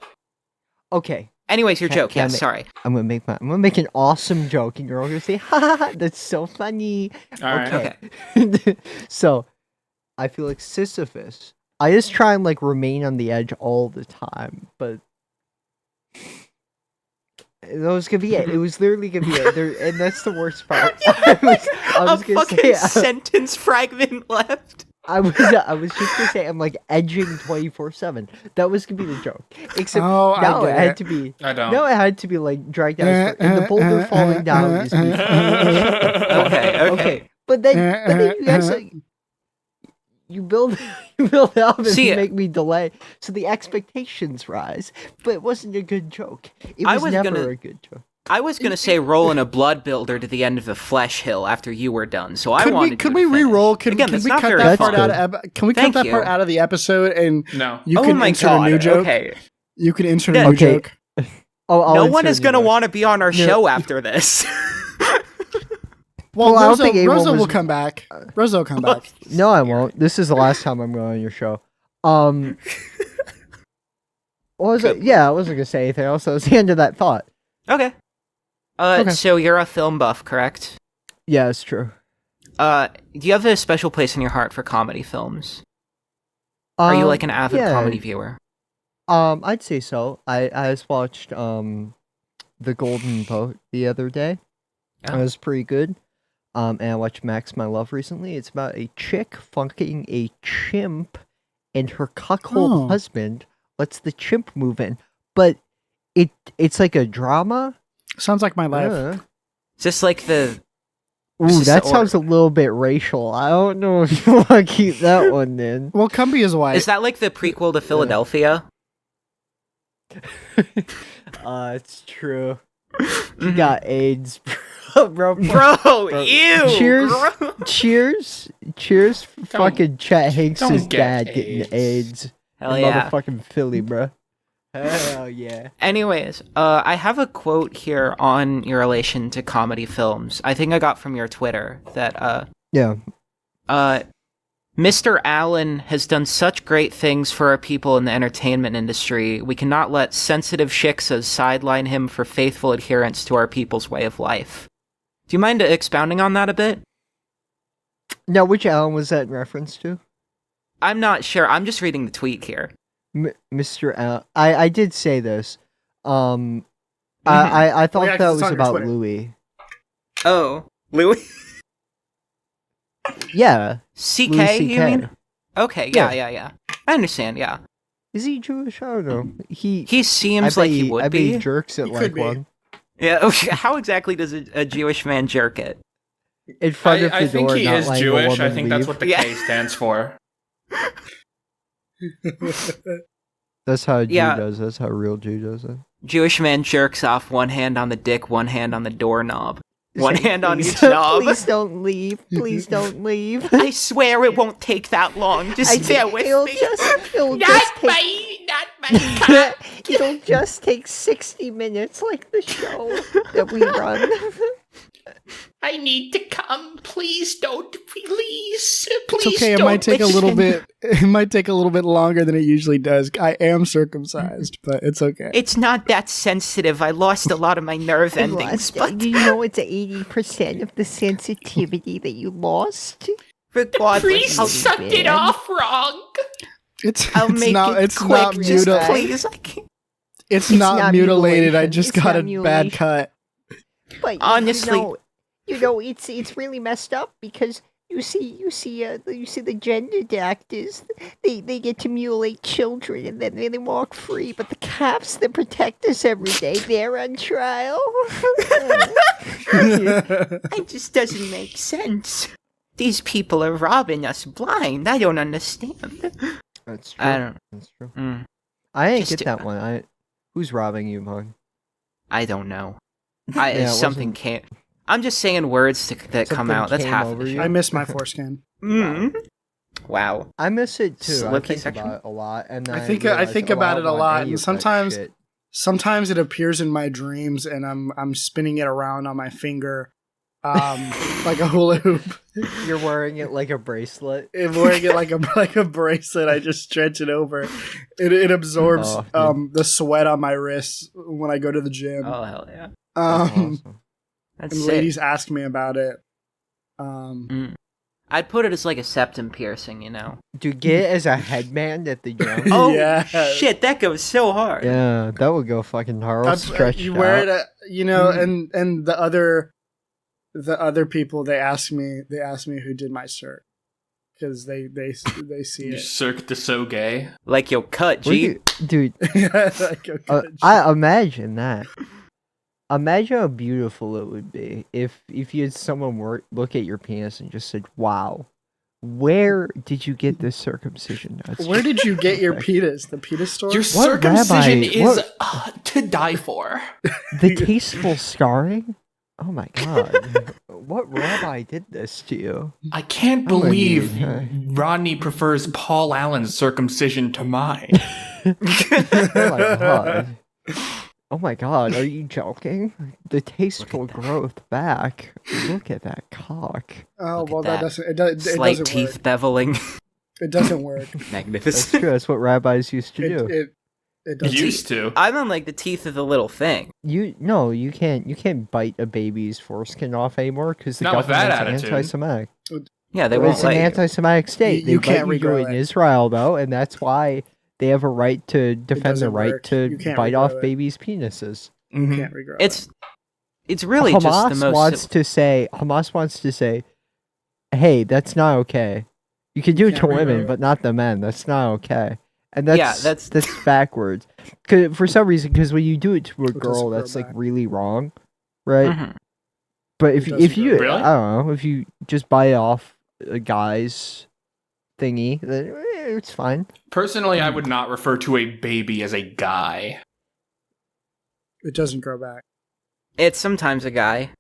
Okay. Anyways, your joke. Can I Yes, sorry. I'm gonna make an awesome joke, and you're all gonna say, "Ha ha, that's so funny." All right. Okay. So, I feel like Sisyphus. I just try and remain on the edge all the time, but that was gonna be it. It was literally gonna be it, and that's the worst part. I was A gonna fucking say, sentence fragment left. I was just gonna say I'm edging 24/7. That was gonna be the joke. Except now it had to be. I don't. No, it had to be dragged out, and the boulder falling down is me. Okay. But then you guys you build it up and See, you make me delay, so the expectations rise. But it wasn't a good joke. It was never a good joke. I was gonna say rolling a blood builder to the end of the flesh hill after you were done, so I Could wanted. we re-roll? Can we cut that part out of? Can we cut that part out of the episode and no? You can insert a new joke. Okay. You can insert a new joke. No one is gonna want to be on our show after this. Well, I don't think Rosa will come back. Rosa will come back. No, I won't. This is the last time I'm going on your show. What was it? Yeah, I wasn't gonna say anything else. That was the end of that thought. Okay. So you're a film buff, correct? Yeah, it's true. Do you have a special place in your heart for comedy films? Are you an avid comedy viewer? I'd say so. I just watched The Golden Boat the other day. Oh. It was pretty good. And I watched Max My Love recently. It's about a chick fucking a chimp, and her cuckold husband lets the chimp move in. But it's like a drama. Sounds like my life. Is this the... Ooh, that sounds a little bit racial. I don't know if you want to keep that one in. Well, Cumbie is white. Is that the prequel to Philadelphia? It's true. You got AIDS, bro. Bro, ew. Cheers. Fucking Chet Hanks' dad AIDS. getting AIDS. Hell yeah. Motherfucking Philly, bro. Hell yeah. Anyways, I have a quote here on your relation to comedy films. I think I got from your Twitter that Mr. Allen has done such great things for our people in the entertainment industry. We cannot let sensitive shiksas sideline him for faithful adherence to our people's way of life. Do you mind expounding on that a bit? Now, which Allen was that in reference to? I'm not sure. I'm just reading the tweet here. Mr. Allen. I did say this. I thought that was about Louis. Oh, Louis? Yeah. CK, you mean? Okay, yeah. I understand, yeah. Is he Jewish? I don't know. He seems like he would be. He jerks it like one. Yeah, okay. How exactly does a Jewish man jerk it? In front of the door, I think he is Jewish. I think that's leave. what the K stands for. That's how a Jew does. That's how a real Jew does it. Jewish man jerks off, one hand on the dick, one hand on the doorknob. One hand on each knob. Please don't leave. Please don't leave. I swear it won't take that long. Just bear with me. It'll just take 60 minutes like the show that we run. I need to come. Please don't. Please. It's okay. It might take a little bit. It might take a little bit longer than it usually does. I am circumcised, but it's okay. It's not that sensitive. I lost a lot of my nerve endings. But you know it's 80% of the sensitivity that you lost? The priest sucked it off wrong. I'll make it quick, not mutilated. Please, it's not mutilated. I just got a bad cut. But honestly, you know, it's really messed up because you see the gendered actors. They get to mutilate children and then they walk free. But the cops that protect us every day, they're on trial. It just doesn't make sense. These people are robbing us blind. I don't understand. That's true. That's true. I ain't get that one. Who's robbing you, Mug? I don't know. Something can't. I'm just saying words that come out. That's half of it. I miss my foreskin. Wow. I miss it too. I think about it a lot, and I think about it a lot, and sometimes it appears in my dreams, and I'm spinning it around on my finger, like a hula hoop. You're wearing it like a bracelet. I'm wearing it like a bracelet. I just stretch it over. It absorbs the sweat on my wrists when I go to the gym. Oh hell yeah! Awesome. That's and sick. Ladies ask me about it. I'd put it as like a septum piercing, you know. Dude, get it as a headband at the gym. Oh yeah. Shit, that goes so hard. Yeah, that would go fucking hard. Stretch you wear it, and the other people they ask me who did my cert because they see you it. Cirque du so gay. Like your cut, G. Dude. Like I imagine that. Imagine how beautiful it would be if you had someone look at your penis and just said, "Wow, where did you get this circumcision?" Where did you get your penis? The penis store? Your circumcision is to die for. The tasteful scarring? Oh my god. What rabbi did this to you? I can't believe Rodney prefers Paul Allen's circumcision to mine. Oh my god. Oh my god, are you joking? The tasteful growth back. Look at that cock. Oh, well, that doesn't. It doesn't teeth work. beveling. It doesn't work. Magnificent. That's true. That's what rabbis used to do. It doesn't. Used to. I'm on like the teeth of the little thing. You can't bite a baby's foreskin off anymore because the Not with that government's attitude. anti-Semitic. Yeah, they won't It's an let you. anti-Semitic state. You They can't let you do regrow it in it. Israel though, and that's why they have a right to defend the doesn't right work. to You can't bite regrow off it. babies' penises. You can't regrow It's really just the Hamas most. wants to say, hey, that's not okay. You can do it Can't to regrow women, it. but not the men. That's not okay. And that's that's backwards. For some reason, because when you do it to a doesn't girl, grow that's like back. really wrong, right? Mhm. But It if doesn't you grow back. I don't know, if you just bite off a guy's thingy, then it's fine. Personally, I would not refer to a baby as a guy. It doesn't grow back. It's sometimes a guy.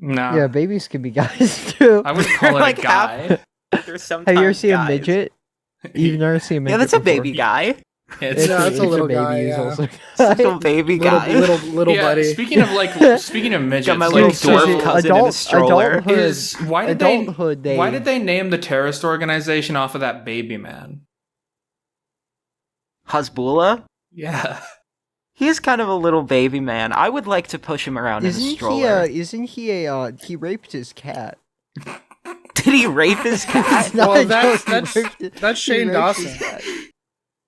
No. Yeah, babies can be guys too. I would call it Like a guy. There's sometimes Have you ever seen guys. a midget? You've never seen a midget Yeah, that's a before? baby guy. It's, No, it's a little baby guy, is yeah. also Little baby guy. Little yeah, buddy. speaking of midgets, Got my like, little so dwarf cousin in a stroller. why did adulthood, why did they name the terrorist organization off of that baby man? Hasbullah? Yeah. He's kind of a little baby man. I would like to push him around in a stroller. He raped his cat? Did he rape his cat? No, Well, I that's don't. He raped it. that's Shane He raped his Dawson. cat.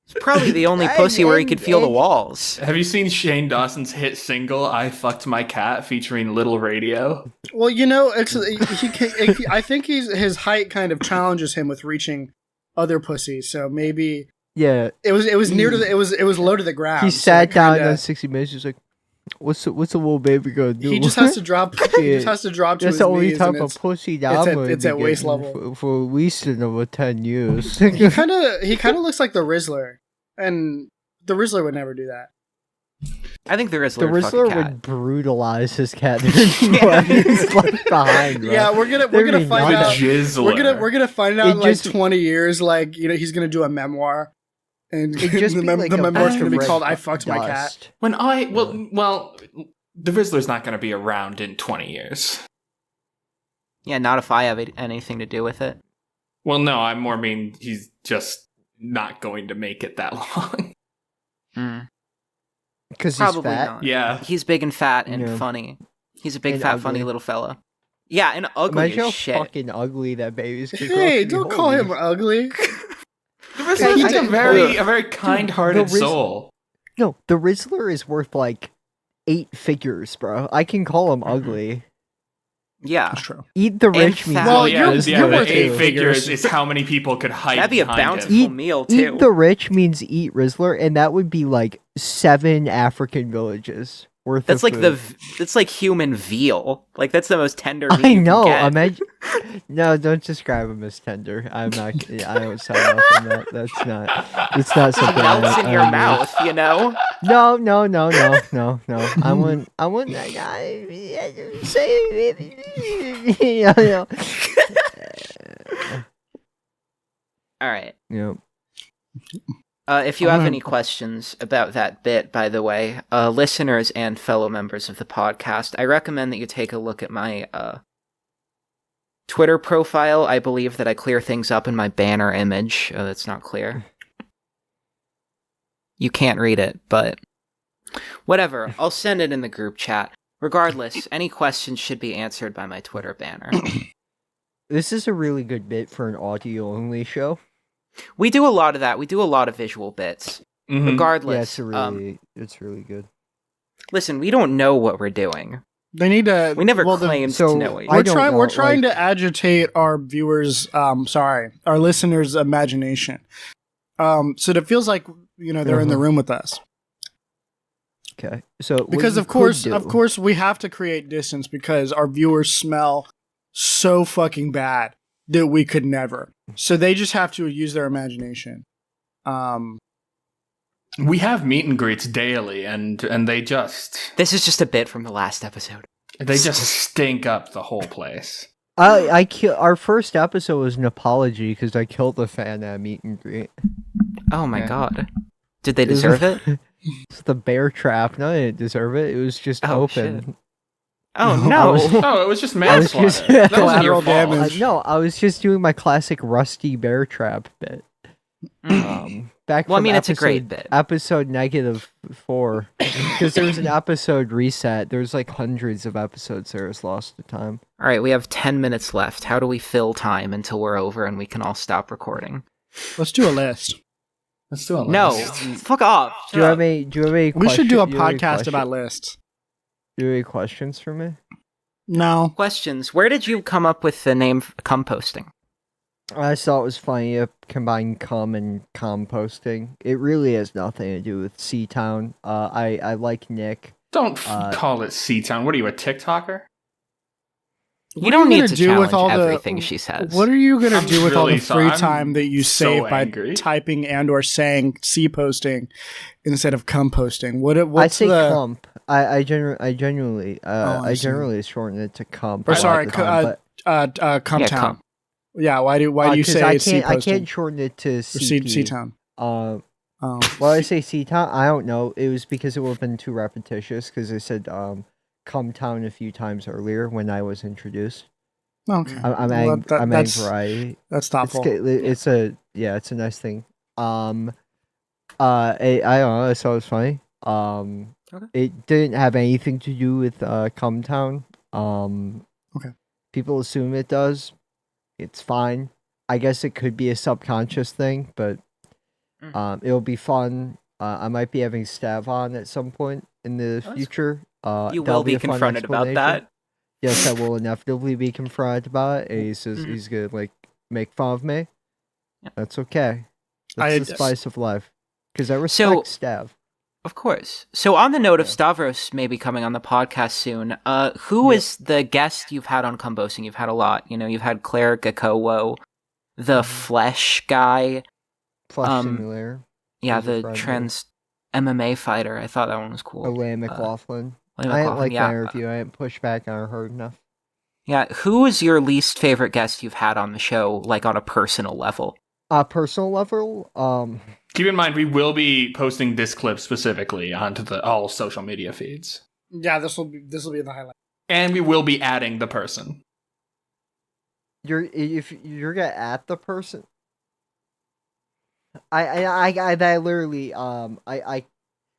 It's probably the only pussy where he could feel the walls. Have you seen Shane Dawson's hit single "I Fucked My Cat" featuring Little Radio? Well, I think his height kind of challenges him with reaching other pussies. So maybe Yeah, it was near to it was low to the ground. he so sat it down kinda- on 60 Minutes. He's like, "What's a little baby gonna do?" He just has to drop. He just has to drop to That's his the only knees. type and of it's- pussy that I'm gonna it's be at waist getting level. for at least another 10 years. he kind of looks like the Rizzler, and the Rizzler would never do that. I think the Rizzler The would fuck a Rizzler cat. would brutalize his cat. He's left behind. Bro. Yeah, we're gonna There'd be find The out. Jizzler. We're gonna find out It in like just- 20 years. Like he's gonna do a memoir, and It'd just the, be mem- like the a memoir's bunch gonna of be red called "I Fucked My Cat." dust. Well, the Rizzler's not going to be around in 20 years. Yeah, not if I have anything to do with it. Well, no, I more mean he's just not going to make it that long. Because he's Probably fat? not. Yeah. He's big and fat and Yeah. funny. He's a big, And fat, ugly. funny little fella. Yeah, and ugly Imagine how as shit. fucking ugly that baby's gonna grow Hey, up to be. don't call Holy him ugly. The Rizzler's like a very kind-hearted the Riz- soul. No, the Rizzler is worth like 8 figures, bro. I can call him ugly. Yeah. That's true. Eat the rich means Well, yeah, you're the worth 8 8 figures figures. is how many people could hide That'd be a behind bountiful him. meal, too. Eat the rich means eat Rizzler, and that would be like 7 African villages worth That's of like food. that's like human veal. Like that's the most tender meat I you know. can get. No, don't describe him as tender. I'm not. I don't sign off on that. That's not. It's not something. Melts in your I mouth, you know? No. I wouldn't. Say. Yeah. All right. Yeah. If you have any questions about that bit, by the way, listeners and fellow members of the podcast, I recommend that you take a look at my Twitter profile. I believe that I clear things up in my banner image. That's not clear. You can't read it, but whatever. I'll send it in the group chat. Regardless, any questions should be answered by my Twitter banner. This is a really good bit for an audio-only show. We do a lot of that. We do a lot of visual bits. Mhm. Regardless, Yeah, it's really good. listen, we don't know what we're doing. They need to. We never well, claimed so to know it. I don't know, We're trying like- to agitate our viewers. Our listeners' imagination. So it feels like they're in the room with us. Okay, so what Because you of course, could do- we have to create distance because our viewers smell so fucking bad that we could never. So they just have to use their imagination. We have meet and greets daily, and they just This is just a bit from the last episode. stink up the whole place. Our first episode was an apology because I killed a fan at a meet and greet. Oh my Yeah. god. Did they deserve it? It's the bear trap. No, I didn't deserve it. It was just Oh, open. shit. Oh no. Oh, it was just I was manslaughter. just- That wasn't your Collateral fault. damage. No, I was just doing my classic rusty bear trap bit. Back Well, I from mean, it's a great episode- bit. Episode -4, because there was an episode reset. There's like hundreds of episodes there was lost to time. All right, we have 10 minutes left. How do we fill time until we're over and we can all stop recording? Let's do a list. Let's do a No, list. fuck off. Do you have any? We should do a do you have any podcast about lists. Do you have any questions for me? No. Questions. Where did you come up with the name composting? I thought it was funny to combine cum and composting. It really has nothing to do with Seatown. I like Nick. Don't call it Seatown. What are you, a TikToker? You don't need gonna to do challenge with all the- everything she says. What are you gonna I'm do with all the really free sorry. time that you so save by angry. typing and or saying C posting instead of composting? I What's say the? comp. I genuinely I see. generally shorten it to comp. Or a lot sorry, of the time, but- Yeah, Comtown. comp. Yeah, why do you because say I C can't posting? shorten it to Or CP. C-Town. Uh, Oh. Why I say C-Town, I don't know. It was because it would have been too repetitious. Because I said "come town" a few times earlier when I was introduced. Okay. I'm Well, adding that's variety. that's It's, thoughtful. it's a nice thing. I don't know. I thought it was funny. Okay. It didn't have anything to do with Come Town. Okay. People assume it does. It's fine. I guess it could be a subconscious thing, but it'll be fun. I might be having Stav on at some point in the That's future. You that'll will be a fun confronted about that. explanation. Yes, I will inevitably be confronted about it. And he says Mhm. he's gonna like make fun of me. Yeah. That's okay. That's the spice of life. Because I respect Stav. Of course. So on the note of Yeah. Stavros maybe coming on the podcast soon, who is the guest you've had on Combosing? You've had a lot. You know, you've had Claire Gakowo, the Flesh guy. Flesh Simulator. Yeah, He's a the friend, trans MMA fighter. I thought that one was cool. Elaine McLaughlin. Elaine I didn't McLaughlin, like yeah. my review. I didn't push back on her hard enough. Yeah, who is your least favorite guest you've had on the show, like on a personal level? Personal level, Keep in mind, we will be posting this clip specifically onto all social media feeds, Yeah, this will be the highlight. and we will be adding the person. if you're gonna at the person, I literally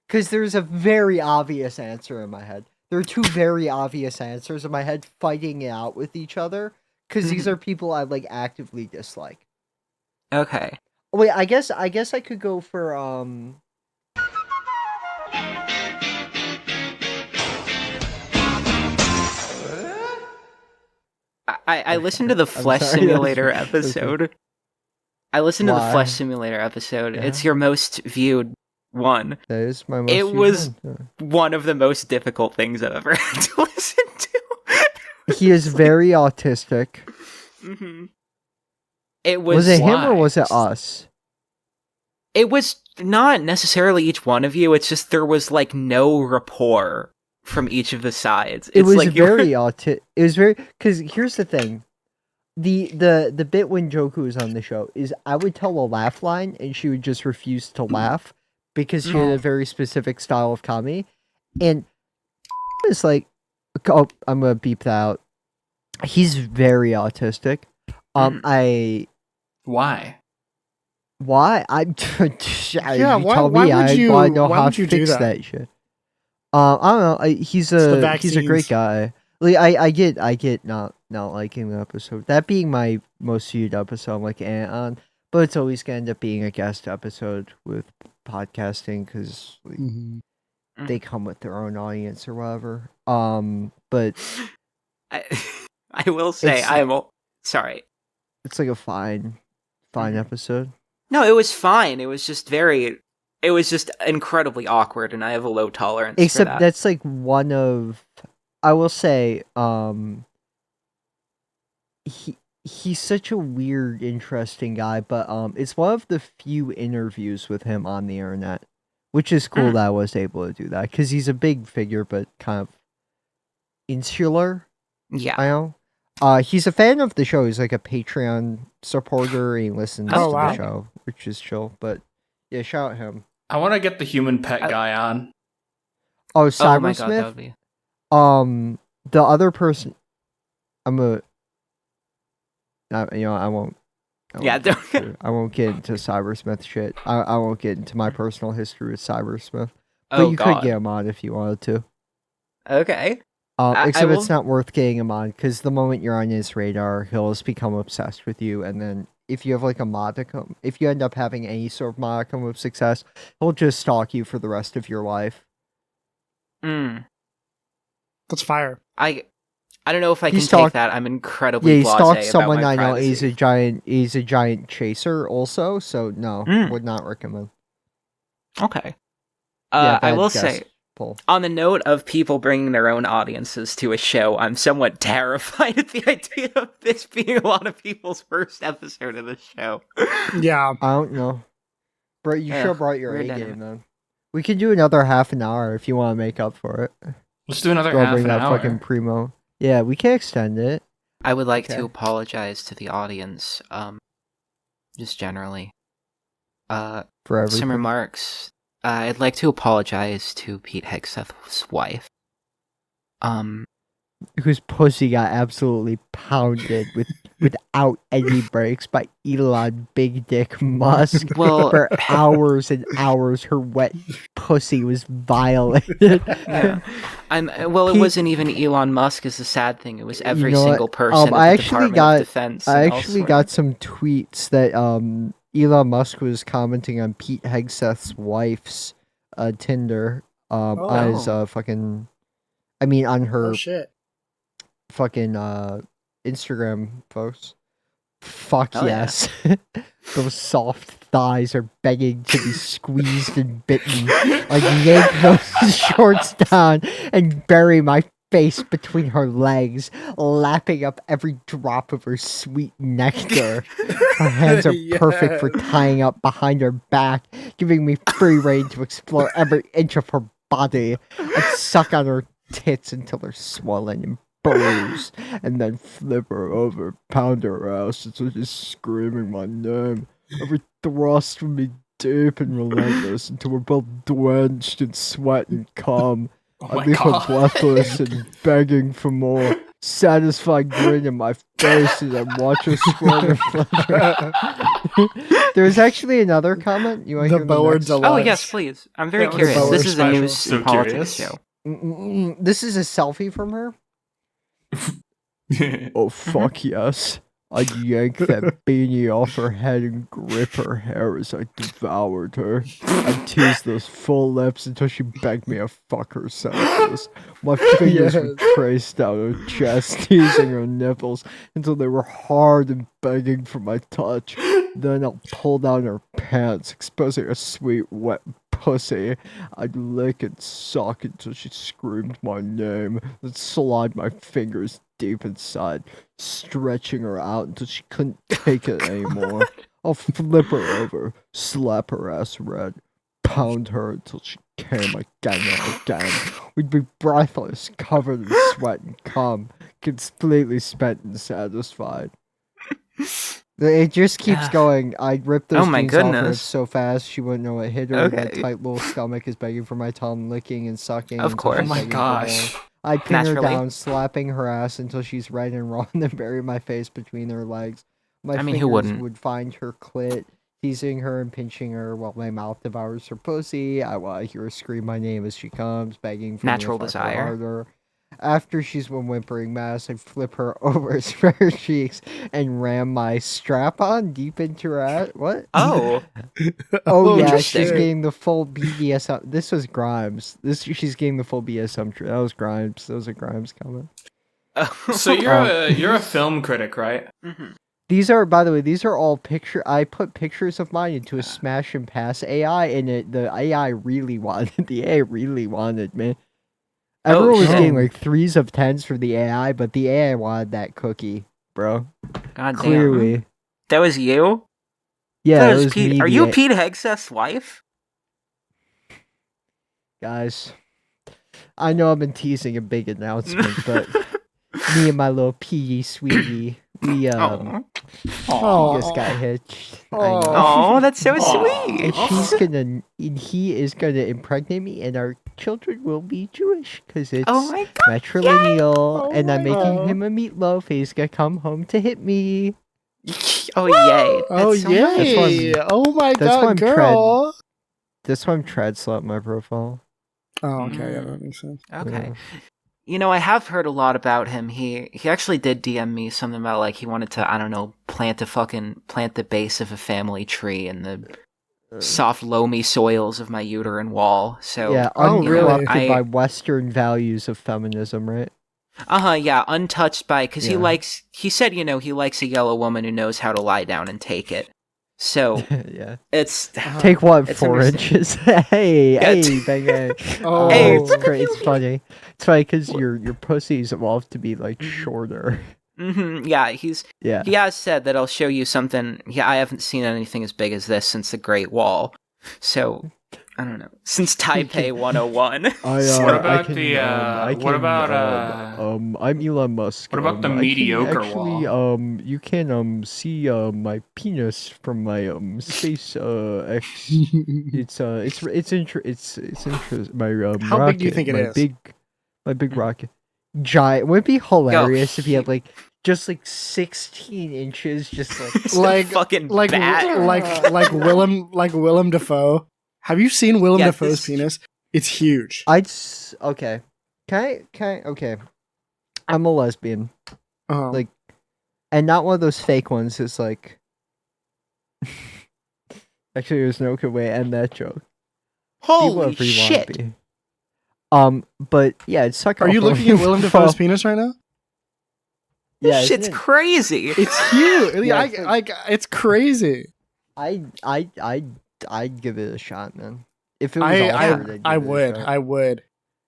because there's a very obvious answer in my head. There are two very obvious answers in my head fighting it out with each other because these are people I like actively dislike. Okay. Wait, I guess I could go for I listened to the Flesh Simulator episode. I listened to the Flesh Simulator episode. Yeah. It's your most viewed one. That is my most viewed was one of the most difficult things I've ever had to listen to. He is very autistic. Mm-hmm. It was it him or was it us? It was not necessarily each one of you. It's just there was like no rapport from each of the sides. It was like very autistic. It was very because here's the thing. The bit when Joku was on the show is I would tell a laugh line and she would just refuse to laugh because she had a very specific style of comedy. And it's like, oh, I'm gonna beep that out. He's very autistic. Why? Why would you know how to fix that shit. I don't know. He's a great guy. Like I get not liking the episode. That being my most viewed episode, I'm like on, but it's always gonna end up being a guest episode with podcasting because they come with their own audience or whatever. But I will say sorry. It's like a fine episode. No, it was fine. It was just incredibly awkward, and I have a low tolerance. Except for that. That's like one of. I will say, he's such a weird, interesting guy, but it's one of the few interviews with him on the internet, which is cool that I was able to do that because he's a big figure, but kind of insular. Yeah, I know. He's a fan of the show. He's like a Patreon supporter. And he listens to the show, which is chill. But yeah, shout out him. I want to get the human pet guy on. Oh, Cybersmith. God, be... The other person, I won't. I won't get into Cybersmith shit. I won't get into my personal history with Cybersmith. But you could get him on if you wanted to. Okay. Except it's not worth getting him on because the moment you're on his radar, he'll just become obsessed with you, and then if you have like a modicum, if you end up having any sort of modicum of success, he'll just stalk you for the rest of your life. That's fire. I don't know if I can take that. I'm incredibly he blasé stalks someone about my I know. privacy. He's a giant chaser also, so no, would not recommend. Okay. I will say, on the note of people bringing their own audiences to a show, I'm somewhat terrified at the idea of this being a lot of people's first episode of the show. Yeah. I don't know. Bro, you should have brought your A game, then. We could do another half an hour if you want to make up for it. Let's do another half an hour. Fucking primo. Yeah, we can extend it. I would like to apologize to the audience, just generally. For everything. Some remarks. I'd like to apologize to Pete Hegseth's wife. Whose pussy got absolutely pounded without any breaks by Elon Big Dick Musk. Well, for hours and hours, her wet pussy was violated. Yeah. It wasn't even Elon Musk is the sad thing. It was every single person at the Department of Defense. I actually got some tweets that Elon Musk was commenting on Pete Hegseth's wife's Tinder on his on her fucking Instagram posts. Fuck yes. Those soft thighs are begging to be squeezed and bitten. Like, yank those shorts down and bury my face between her legs, lapping up every drop of her sweet nectar. Her hands are perfect for tying up behind her back, giving me free rein to explore every inch of her body. I'd suck on her tits until they're swollen and bruised, and then flip her over, pound her ass until she's screaming my name. Every thrust would be deep and relentless until we're both drenched in sweat and cum. I leave her breathless and begging for more. satisfied grin in my face as I watch her squirm in pleasure. There's actually another comment. You want to hear the Boer next? Deluxe. Oh yes, please. I'm very Yeah, the curious. Boer This is a special. news So and politics curious. show. This is a selfie from her. Oh, fuck yes. I'd yank that beanie off her head and grip her hair as I devoured her. I'd tease those full lips until she begged me to fuck her senseless. My fingers would trace down her chest, teasing her nipples until they were hard and begging for my touch. Then I'll pull down her pants, exposing a sweet, wet pussy. I'd lick and suck until she screamed my name, then slide my fingers deep inside, stretching her out until she couldn't take it anymore. I'll flip her over, slap her ass red, pound her until she came again and again. We'd be breathless, covered in sweat and cum, completely spent and satisfied. It just keeps going. I ripped those jeans off her so fast she wouldn't know what hit her. That tight little stomach is begging for my tongue, licking and sucking. Of course. Oh my gosh. I pin her Naturally. down, slapping her ass until she's red and raw, and then bury my face between her legs. My I mean, fingers who wouldn't? would find her clit, teasing her and pinching her while my mouth devours her pussy. I hear her scream my name as she comes, begging for Natural me to fuck her desire. harder. After she's one whimpering mess, I flip her over, spread her cheeks, and ram my strap-on deep into her ass. What? Oh, Oh yeah, interesting. she's getting the full BDSM. This was Grimes. She's getting the full BDSM. That was Grimes. That was a Grimes comment. So you're a film critic, right? These are, by the way, these are all picture. I put pictures of mine into a smash and pass AI, and the AI really wanted. The AI really wanted, man. Everyone was shit. getting like 3s of 10s for the AI, but the AI wanted that cookie, bro. God damn. Clearly, That was you? yeah. That It was was Pete. me, Are you Pete Hegseth's wife? guys? I know I've been teasing a big announcement, but me and my little pea sweetie, we just got hitched. I know. Oh, that's so And sweet. he is gonna impregnate me, and our children will be Jewish because it's Oh my god. matrilineal, and I'm my making God. him a meatloaf. He's gonna come home to hit me. Oh yay. Oh That's so nice. yay! Oh my that's why god, I'm girl! That's why I'm trad slut my profile. Oh, okay, yeah, that makes sense. Okay. You know, I have heard a lot about him. He actually did DM me something about like he wanted to, I don't know, plant the base of a family tree in the soft loamy soils of my uterine wall. So Yeah, Oh, really? uncorrupted by Western values of feminism, right? yeah, untouched by, because he said, you know, he likes a yellow woman who knows how to lie down and take it. So Yeah. it's Take what, It's 4 understand- inches? hey, Yeah, hey, bang, hey. Oh, Hey, it's great. It's funny. It's funny because your pussy's evolved to be like shorter. yeah, Yeah. he has said that I'll show you something. Yeah, I haven't seen anything as big as this since the Great Wall. So I don't know, since Taipei 101. What about I'm Elon Musk. What about the I can mediocre actually, wall? you can see my penis from my space X. It's interesting. My How rocket, big do you think it my is? My big rocket, giant. Would it be hilarious if he had like just like 16 inches, just like like fucking like bat. like Willem Dafoe. Have you seen Willem Yeah, Dafoe's this- penis? It's huge. okay. Can I okay. I'm a lesbian. Oh. Like, and not one of those fake ones. It's like, actually, there's no good way to end that joke. Be Holy whatever you wanna shit! be. But yeah, it's suck. Are you looking at Willem Dafoe's penis right now? Yeah, This shit's isn't it? crazy. It's huge. Yeah, It's crazy. I'd give it a shot, man. If it was offered, I I'd give it a would. shot. I would.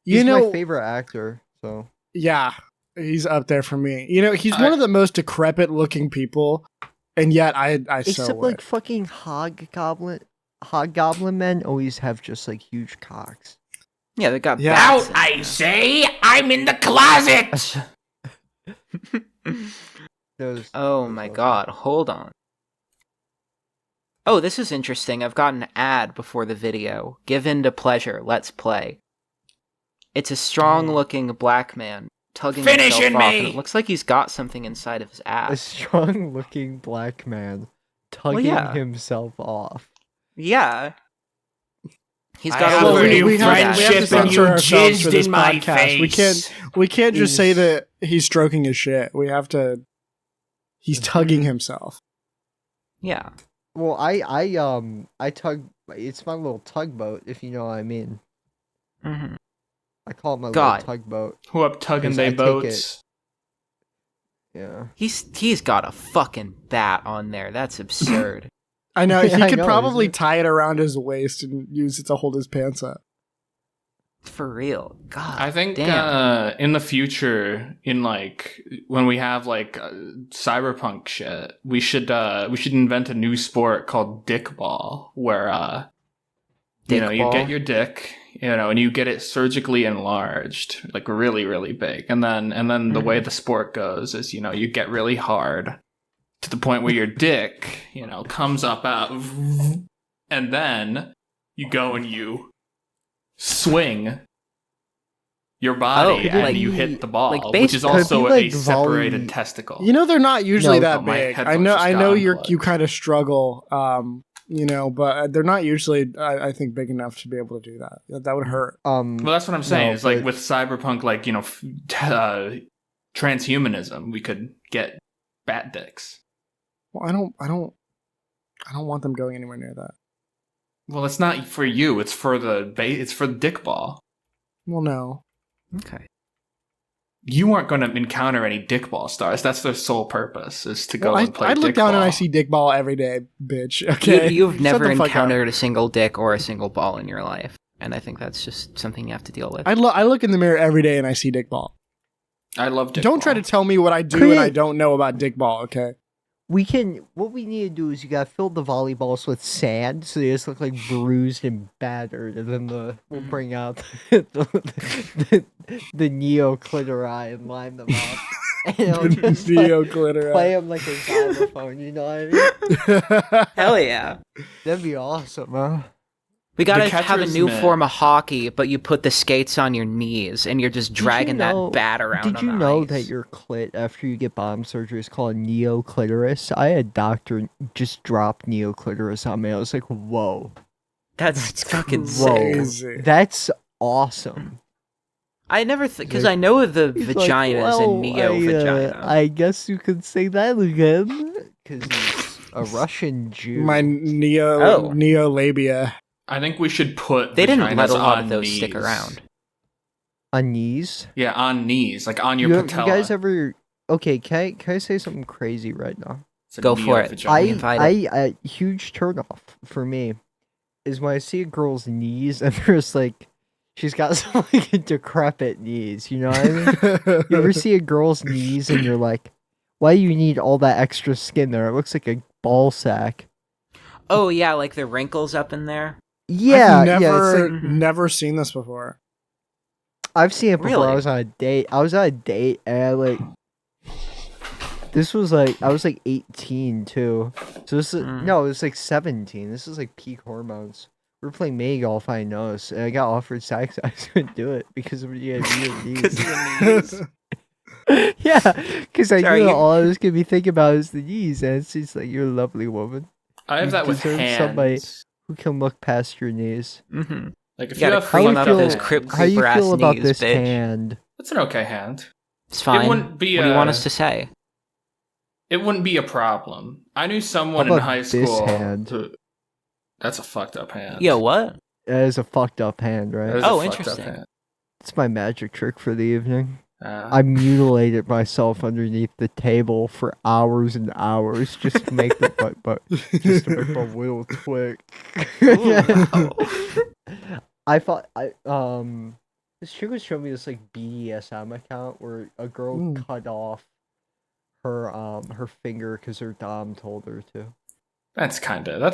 He's You know, my favorite actor. So yeah, he's up there for me. You know, he's one of the most decrepit looking people, and yet I except so would. like fucking hobgoblin men always have just like huge cocks. Yeah, they got Yeah. bats Out, in I there. say! I'm in the closet! Oh my god, hold on. Oh, this is interesting. I've got an ad before the video. Give in to pleasure. Let's play. It's a strong-looking black man tugging Finishing himself off, me! and it looks like he's got something inside of his A ass. strong-looking black man tugging himself off. Yeah. He's I got have a a little new we have to friendship and censor you ourselves for jizzed this in my podcast. face. We can't just say that he's stroking his shit. We have to. He's tugging himself. Yeah. Well, I tug. It's my little tugboat, if you know what I mean. Mm-hmm. I call it my God. little tugboat. Who up tugging 'Cause I they take boats? Yeah. He's got a fucking bat on there. That's absurd. I know Yeah, he I could know, probably isn't it? tie it around his waist and use it to hold his pants up. For real. God. I think damn. in the future, in like when we have like cyberpunk shit, we should invent a new sport called dick ball, where you know, you get your dick, you know, and you get it surgically enlarged, like really, really big, and then the way the sport goes is, you know, you get really hard to the point where your dick, you know, comes up out, and then you go and you swing your body and like- you hit the ball, like which is baseball. also Could it be a like separated volley? testicle. You know they're not usually No, that my big. I headphones know. just I got know unplugged. you kind of struggle. You know, but they're not usually. I think big enough to be able to do that. That would hurt. Well, that's what I'm saying. No, It's like but- with cyberpunk, like, you know, transhumanism, we could get bat dicks. Well, I don't want them going anywhere near that. Well, it's not for you. It's for it's for the dick ball. Well, no. Okay. You aren't going to encounter any dick ball stars. That's their sole purpose, is to go Well, and play I look dick down ball. and I see dick ball every day, bitch. Okay, You've Shut never the fuck up. encountered a single dick or a single ball in your life. And I think that's just something you have to deal with. I look in the mirror every day and I see dick ball. I love dick Don't ball. try to tell me what I do Create- and I don't know about dick ball. Okay. What we need to do is you gotta fill the volleyballs with sand so they just look like bruised and battered, and then we'll bring out the neoclittori and line them up. And it'll just Neoclittori. play them like a xylophone, you know what I mean? Hell yeah. That'd be awesome, huh? We gotta The have a catcher's new mitt. form of hockey, but you put the skates on your knees and you're just dragging that bat around. Did on you the know ice. that your clit after you get bottom surgery is called neoclitoris? I had a doctor just drop neoclitoris on me. I was like, whoa. That's fucking Whoa. sick. Crazy. That's awesome. I never because I know the He's vagina like, is a "Well, neo-vagina. I guess you could say that again. Because he's a Russian Jew. My neolabia. I think we should put They didn't let vaginas a lot on of those knees. stick around. On knees? Yeah, on knees, like on your You patella. guys ever... Okay, can I say something crazy right now? It's a Go for it. neo-vagina. I invited. huge turnoff for me is when I see a girl's knees and there's like... She's got some like decrepit knees, you know what I mean? You ever see a girl's knees and you're like, why do you need all that extra skin there? It looks like a ball sack. Oh yeah, like the wrinkles up in there. Yeah, I've yeah. never, It's like, never seen this before. I've seen it before. Really? I was on a date. And I like. This was like I was like 18 too. So this is no, it was like 17. This is like peak hormones. We were playing mini golf. I noticed, and I got offered sex. I couldn't do it because of your knees. Because your knees. Yeah, because I Sorry, knew you- all I was gonna be thinking about is the knees, and she's like, "You're a lovely woman I have that with deserve hands. somebody- who can look past your knees." Mm-hmm. Like if You gotta have clean How you up feel- those hands, How you creeper-ass feel about knees, this bitch. hand? That's an okay hand. It's fine. wouldn't be what do you want a- us to say? It wouldn't be a problem. I knew someone How in about high this school. hand? That's a fucked up hand. Yo, what? That is a fucked up hand, right? That is a Oh, fucked up interesting. hand. It's my magic trick for the evening. Uh, I mutilated myself underneath the table for hours and hours just to make the just to make my wheel twig. I thought this chick was showing me this like BDSM account where a girl cut off her finger because her dom told her to. that's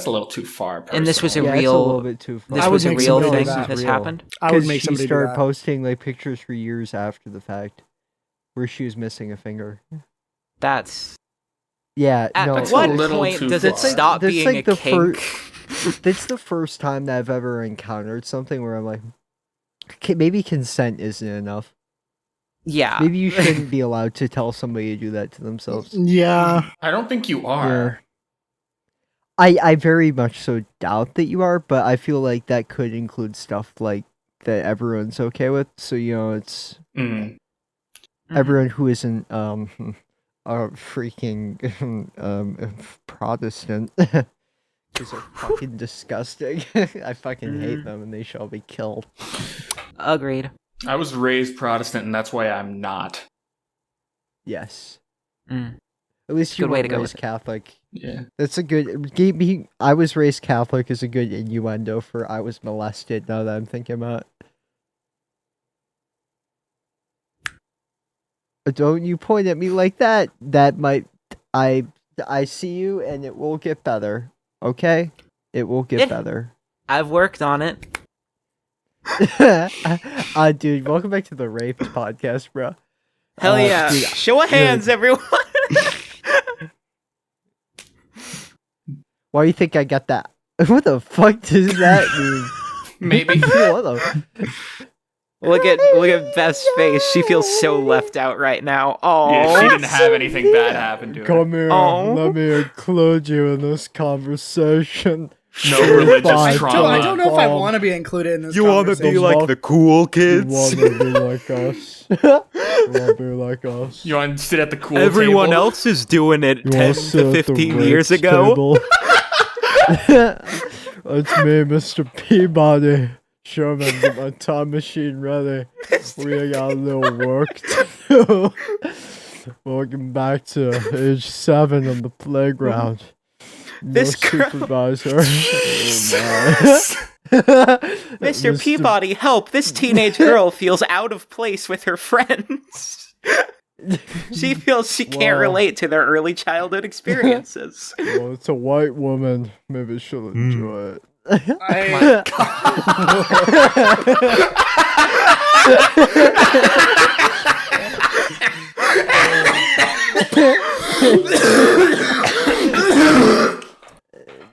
a little too far. And this was a personally. Yeah, it's a real. little bit too far. This I would was a make real somebody thing. do that. This Real. happened. I would 'Cause make she somebody do started that. posting like pictures for years after the fact, where she was missing a finger. That's Yeah, at no. That's what a little point too does far. it stop That's being like a the kink? That's the first time that I've ever encountered something where I'm like, maybe consent isn't enough. Yeah. Maybe you shouldn't be allowed to tell somebody to do that to themselves. Yeah. I don't think you are. I very much so doubt that you are, but I feel like that could include stuff like that everyone's okay with. So it's everyone who isn't a freaking Protestant. These are fucking disgusting. I fucking hate them, and they shall be killed. Agreed. I was raised Protestant, and that's why I'm not. Yes. Mm. At least you Good way weren't to go raised with it. Catholic. Yeah. That's a good. I was raised Catholic is a good innuendo for I was molested. Now that I'm thinking about it. Don't you point at me like that. That might. I see you, and it will get better. Okay, it will get better. I've worked on it. Dude, welcome back to the Raped podcast, bro. Hell yeah! Dude, Show of hands, everyone. Why do you think I got that? What the fuck does that mean? Maybe. What the? Look at Beth's face. She feels so left out right now. Oh, Yeah, she didn't have anything bad happen to her. Come here, Oh. let me include you in this conversation. No religious Fine. trauma. I don't know if I want to be included in this. You want to be like the cool You kids? want to be like us? You want to be like us? You want to sit at the cool Everyone table? else is doing it You 10 wanna sit to at the 15 raped years ago. table? It's me, Mr. Peabody. Sherman, get my time machine ready. We got a little work to do. Welcome back to age 7 on the playground. No This girl- supervisor. Mr. Peabody, help! This teenage girl feels out of place with her friends. She feels she can't Wow. relate to their early childhood experiences. Well, it's a white woman. Maybe she'll enjoy it.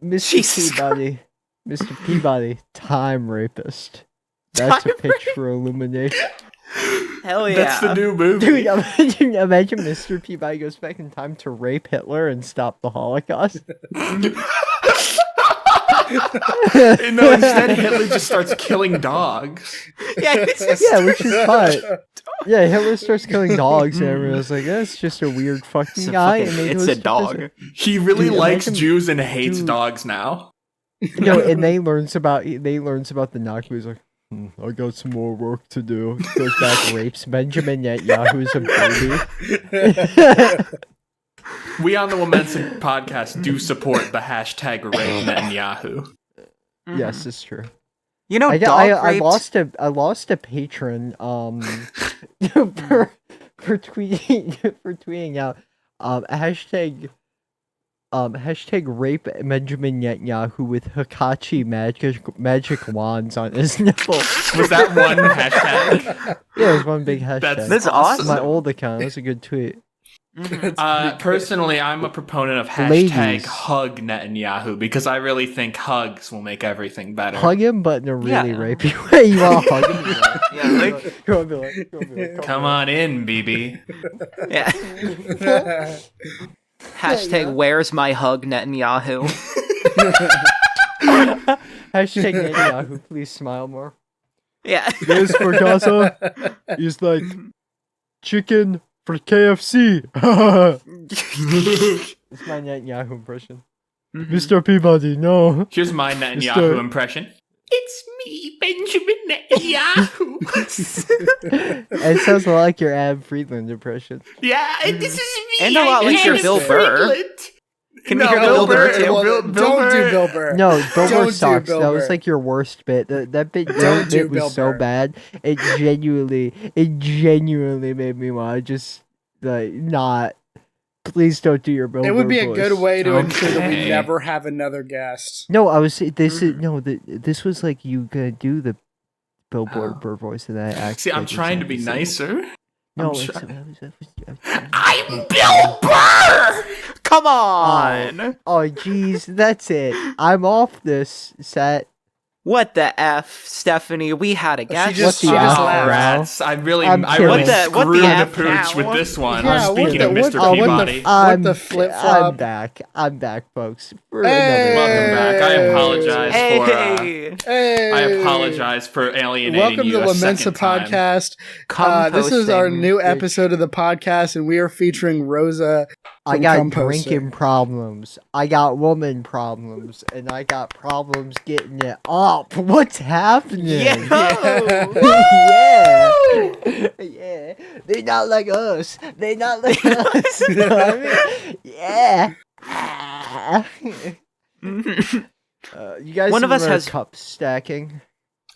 Mr. Jesus Peabody. Mr. Peabody, time rapist. That's a pitch for Illumination. Hell yeah! That's the new movie. Dude, imagine Mr. Peabody goes back in time to rape Hitler and stop the Holocaust. No, instead Hitler just starts killing dogs. Yeah, it's just Yeah, which is fine. Yeah, Hitler starts killing dogs, and everyone's like, "That's just a weird fucking guy." And they it's go a to dog. visit. He really Dude, likes imagine- Jews and hates dude. dogs now. No, and they learns about the Nazi. He's like, I got some more work to do. Goes back, rapes Benjamin Netanyahu's a baby. We on the WoMENSA Podcast do support the hashtag rape Netanyahu. Yes, it's true. You know, I raped- lost a patron for tweeting out hashtag rape Benjamin Netanyahu with Hikachi magic wands on his nipple. Was that one hashtag? Yeah, it was one big hashtag. That's awesome. My old account. That was a good tweet. Personally, I'm a proponent of hashtag Ladies. hug Netanyahu because I really think hugs will make everything better. Hug him, but in a really Yeah. rapey way. You want to hug him? Yeah, like, You wanna be like, Come on in, BB. yeah. Hashtag where's my hug, Netanyahu? Hashtag Netanyahu, please smile more. Yeah. This for Gaza is like chicken for KFC. It's my Netanyahu impression. Mr. Peabody, no. Here's my Netanyahu Mr. impression. It's me, Benjamin Netanyahu. It sounds a lot like your Ab Friedland impression. Yeah, and this is me. And a lot like your Bill Burr. Can we hear Bill Burr too? Don't do Bill Burr. No, Bill Don't Burr do sucks. Bill That was Burr. like your worst bit. That bit Don't do was Bill so Burr. bad. It genuinely made me want to just like not. Please don't do your Bill Burr. It would be a voice. good way to ensure that we Okay. never have another guest. No, I was. This was like you gonna do the Bill Burr voice, and I actually. See, I'm trying to be nicer. No, I'm I'm Bill Burr! Come on! oh, jeez, that's it. I'm off this set. What the F, Stephanie? We had a guest. She just What the F, laughed. Rats. I really I'm screwed kidding. the F pooch now? with this one. Yeah, Speaking of Mr. what Peabody. What the flip-flop? I'm back, folks. For Hey! Welcome back. I apologize Hey! Hey! I apologize for alienating Welcome you to a WoMENSA second time. Podcast. This is our Composting. new episode of the podcast, and we are featuring Rosa. I from got composting. drinking problems. I got woman problems, and I got problems getting it up. What's happening? Yeah. Yeah. They're not like us. They're not like us. You know what I mean? Yeah. You guys One of us remember has- cup stacking?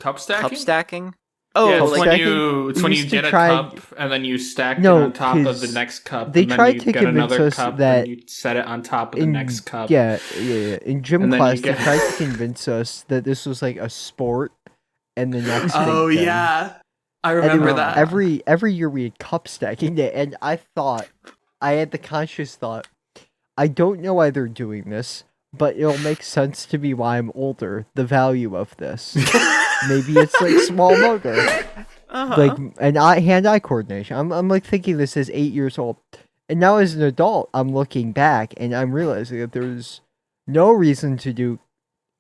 Cup stacking? Cup stacking? Oh, Yeah, it's like, when stacking? it's when We you used to get a try- cup and then you stack No, it on top of the 'cause next cup. they and then tried you to get convince another us cup that and you set it on top of the next cup. Yeah. In gym And then class, you they get- tried to convince us that this was like a sport, and the next Oh big thing. yeah, I And remember then that. every year we had cup stacking day, and I had the conscious thought, I don't know why they're doing this, but it'll make sense to me why I'm older. The value of this, maybe it's like small motor, like and hand-eye coordination. I'm like thinking this is 8 years old, and now as an adult, I'm looking back and I'm realizing that there's no reason to do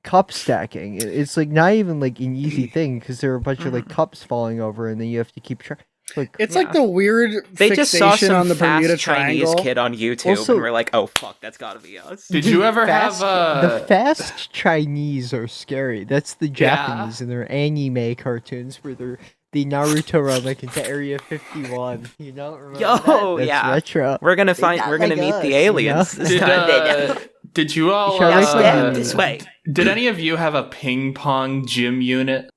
cup stacking. It's like not even like an easy thing because there are a bunch of like cups falling over, and then you have to keep track. Like It's like the weird they just saw fixation some on the fast Bermuda Chinese Triangle. kid on YouTube, Also- and we're like, oh fuck, that's gotta be us. Did you ever fast, have the fast Chinese are scary. That's the Yeah. Japanese in their anime cartoons where they're the Naruto run like into Area 51. You know? Remember Yo, that? That's yeah. retro. We're gonna not we're gonna like meet us, the you know? aliens this did, time. did you all Shall I Yeah, say step the- this way. did any of you have a ping pong gym unit?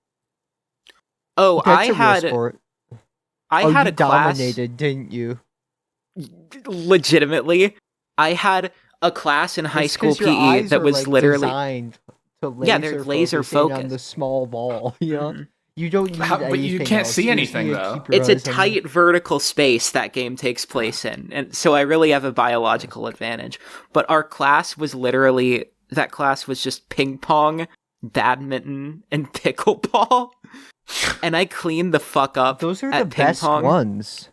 Oh, That's I a real had sport. I Oh, had you a class. dominated, didn't you? Legitimately, I had a class in high It's school 'cause your PE eyes that are, was like, literally designed to Yeah, they're laser focusing on focused. the small ball. You know, you don't need But you anything can't else. see You just anything, need to though. keep your it's a eyes on the- tight vertical space that game takes place in, and so I really have a biological advantage. But our class was just ping pong, badminton, and pickleball, and I cleaned the fuck up. Those are at the ping best pong. ones.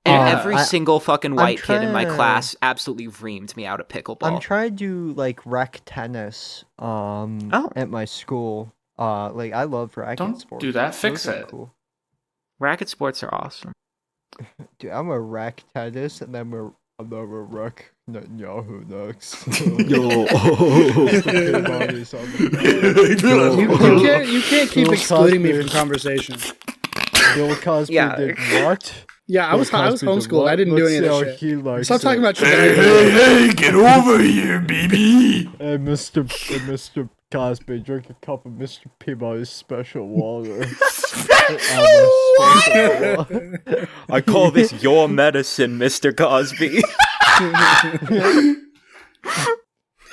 And Yeah. every single fucking white kid in my trying to- class absolutely reamed me out at pickleball. I'm trying to do like rec tennis at my school. Like I love racket Don't sports. do that. Fix Those are it. Cool. Racket sports are awesome. Dude, I'm a rec tennis and I'm a rec Netanyahu next. You can't keep Bill excluding me Cosby. from conversation. Bill Cosby Yeah. did what? Yeah, I was homeschooled. I didn't do any of that shit. Stop talking about your Hey, get over here, baby. Hey, Mr. Cosby, drink a cup of Mr. Peabody's special water. I call this your medicine, Mr. Cosby.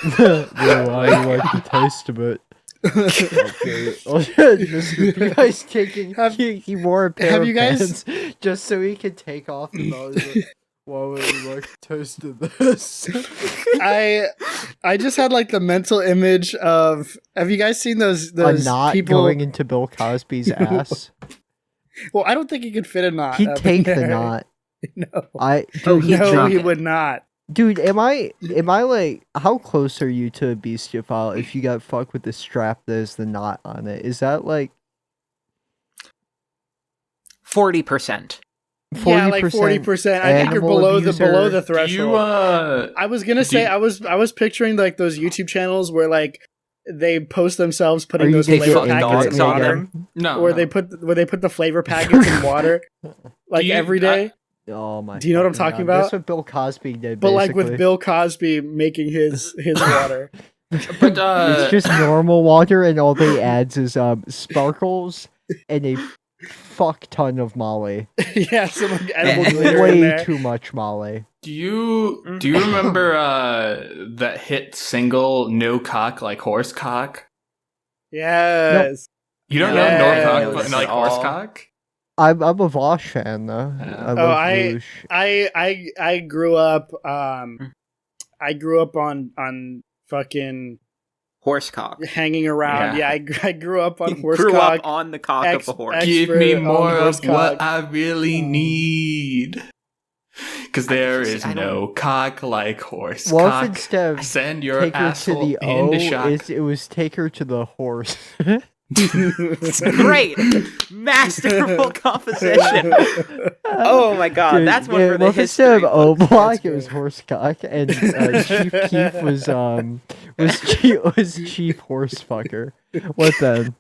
I like the taste of it. Okay. Oh, Mr. Peabody's he wore a pair have of you guys- pants just so he could take off the nose. Why would you like the taste of this? I just had like the mental image of. Have you guys seen those A knot people? going into Bill Cosby's ass. Well, I don't think he could fit a knot. He'd up take in the there. knot. No, Dude, no, he it. would not. Dude, am I like how close are you to a bestiophile if you got fucked with the strap that has the knot on it? Is that like 40%. 40%? Yeah, like 40%. I think you're animal below abuser? the Do threshold. you I was gonna say I was picturing like those YouTube channels where like they post themselves Are putting you those They flavor fuck taking packets dogs in on water, them. no? where no. they put the flavor packets in water, like Do you- every day. Oh my! Do you know what I'm fucking talking God. about? That's what Bill Cosby did. But like with basically. Bill Cosby making his water. But it's just normal water, and all they adds is sparkles and a fuck ton of Molly. Yeah, some like edible glitter in Way there. too much Molly. do you remember that hit single "No Cock Like Horse Cock"? Yes. You don't Yeah, know I "No don't Cock know but this like at all. horse cock"? I'm a Vosh fan though. Yeah. I Oh, love I- Voosh. I grew up I grew up on fucking Horsecock. hanging around. Yeah, I grew up on horsecock. Grew up on the cock of a horse. Give me more of horsecock. what I really need. Because there is no cock like horse Well, if cock. instead of Send your take her to asshole the O, into shock. it was take her to the horse. Great, masterful composition. Oh my god, Dude, that's one yeah, for the well, history. instead of O books. block, it was horsecock, and Chief Keef was Chief Horsefucker. What then?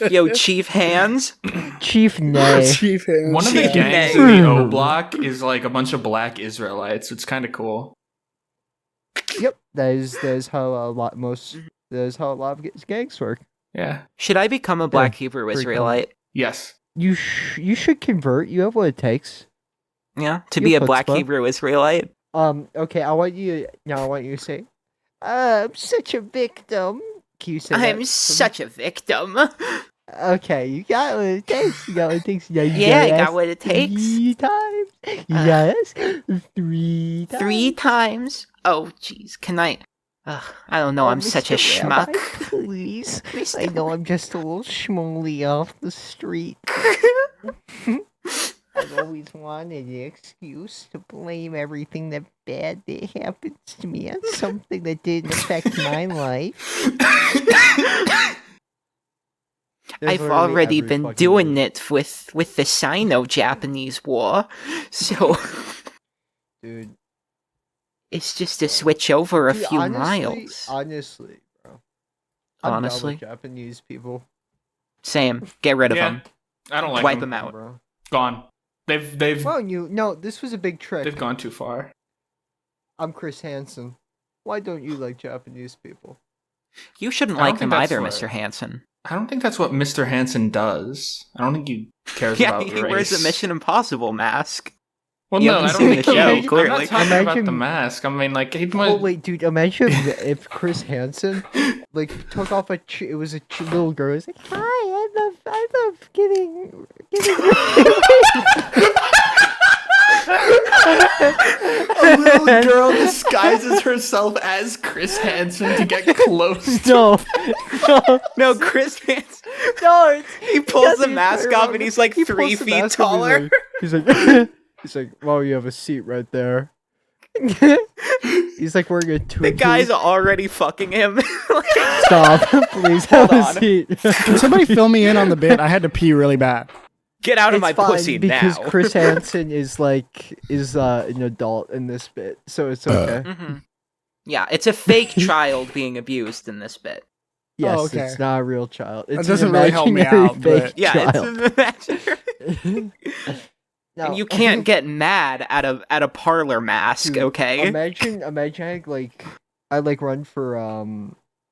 Yo, Chief Hands. Chief Nay. Chief hands. One of the Chief gangs Nay. in the O block is like a bunch of black Israelites. It's kind of cool. Yep, that is how a lot of gangs work. Yeah. Should I become a Black Hebrew pretty Israelite? Yes. You should convert. You have what it takes. Yeah, to You be a chutzpah. Black Hebrew Israelite. Okay, I want you to say, I'm such a victim. Can you say that I'm for me? such a victim. Okay, you got what it takes. You got what it takes. Yeah, I got what it takes. 3 times. Yes, 3 times. 3 times. Oh, jeez. Can I? I don't know. I'm such a Mr. Rabbi, schmuck. Please, I know I'm just a little schmoly off the street. I've always wanted an excuse to blame everything that bad that happens to me on something that didn't affect my life. I've already been doing it with the Sino-Japanese War, so Dude. it's just to switch over a Dude, few honestly, miles. Honestly, bro. I'm down with Honestly? Japanese people. Same. Get rid of Yeah. them. I don't like Wipe them. them out. Bro. Gone. They've Well, this was a big trick. they've gone too far. I'm Chris Hansen. Why don't you like Japanese people? You shouldn't I don't like them think that's either, what- Mr. Hansen. I don't think that's what Mr. Hansen does. I don't think he cares Yeah, about he race. wears a Mission Impossible mask. Well, You no, I haven't don't seen think the he. show, I'm clearly. not talking about Imagine- the mask. I mean, like he Oh might. wait, dude! Imagine if Chris Hansen took off it was a little girl. He's like, "Hi, I love getting." A little girl disguises herself as Chris Hansen to get close to No, Chris Hansen. No, He pulls the mask off and he's like 3 feet taller. He's like, he's like, "Well, you have a seat right there." He's like wearing a tutu. The guy's already fucking him. Stop, please have a seat. Can somebody fill me in on the bit? I had to pee really bad. Get out of my It's fine pussy because now. Chris Hansen is an adult in this bit, so it's okay. Mhm. Yeah, it's a fake child being abused in this bit. Yes, okay. it's not a real child. It's doesn't an really help me imaginary out, but- fake Yeah, child. it's an imaginary. No, And you can't get mad at a parlor mask, Dude, okay? Imagine I run for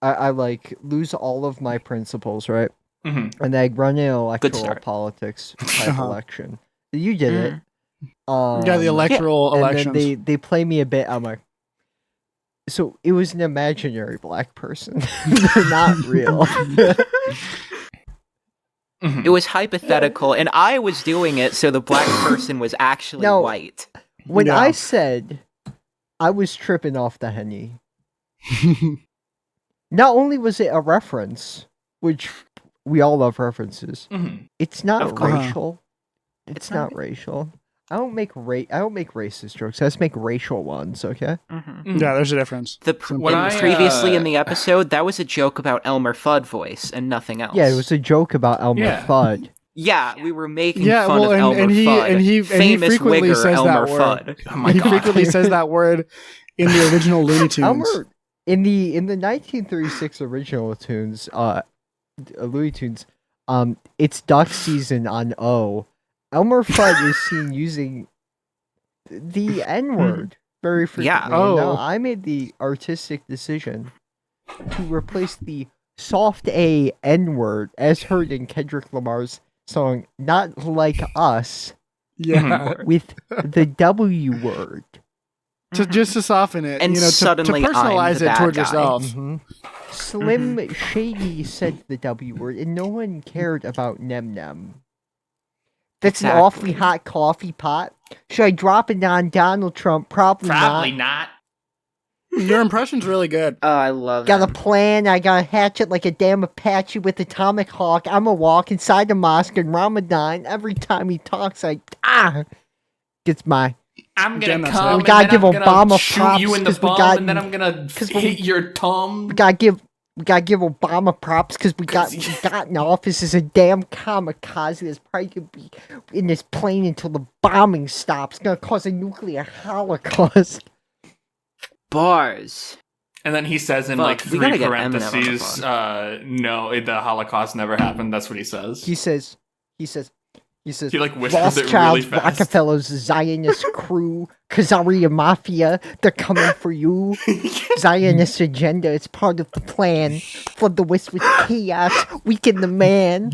I lose all of my principles, right? Mhm. And I run an electoral start. politics type Uh-huh. election. You did it. Yeah, the electoral and elections. then they play me a bit. I'm like, so it was an imaginary black person. They're not real. It was hypothetical, and I was doing it so the black person was actually No. white. When Yeah. I said I was tripping off the Henny, not only was it a reference, which we all love references, Mhm. it's not Of course. racial. It's not racial. I don't make racist jokes. I just make racial ones, okay? Mhm. Yeah, there's a difference. When I, Previously in the episode, that was a joke about Elmer Fudd voice and nothing else. Yeah, it was a joke about Elmer Yeah. Fudd. Yeah, we were making Yeah, fun well, of and- Elmer and he- Fudd. and he famous frequently wigger says that Elmer word. Fudd. Oh my He god. frequently says that word in the original Looney Tunes. Elmer in the 1936 original tunes, Looney Tunes, it's duck season on O. Elmer Fudd is seen using the N-word very frequently. Yeah. And now Oh. I made the artistic decision to replace the soft A N-word as heard in Kendrick Lamar's song "Not Like Us" Yeah, with the W word. just to soften it, And you know, suddenly to I'm personalize the it bad towards guy. yourself. Slim Shady said the W word, and no one cared about Nem Nem. That's Exactly. an awfully hot coffee pot. Should I drop it on Donald Trump? Probably Probably not. not. Your impression's really good. Oh, I love Got him. a plan. I got a hatchet like a damn Apache with atomic hawk. I'ma walk inside the mosque in Ramadan. Every time he talks, gets my. I'm Damn, gonna that's come. We gotta and give then I'm gonna Obama shoot props you in the 'cause we bum, got- and then I'm gonna hit your tum. We gotta give Obama props because we got in office as a damn kamikaze that's probably gonna be in this plane until the bombing stops. It's gonna cause a nuclear holocaust. Bars. And then he says in Fuck, like we gotta 3 get Eminem on the parentheses, no, the Holocaust never happened. That's what he says. He says, He like whispers it really Rothschilds, fast. Rockefellers, Zionist crew, Khazarian mafia, they're coming for you. Zionist agenda, it's part of the plan. Flood the West with chaos, weaken the man.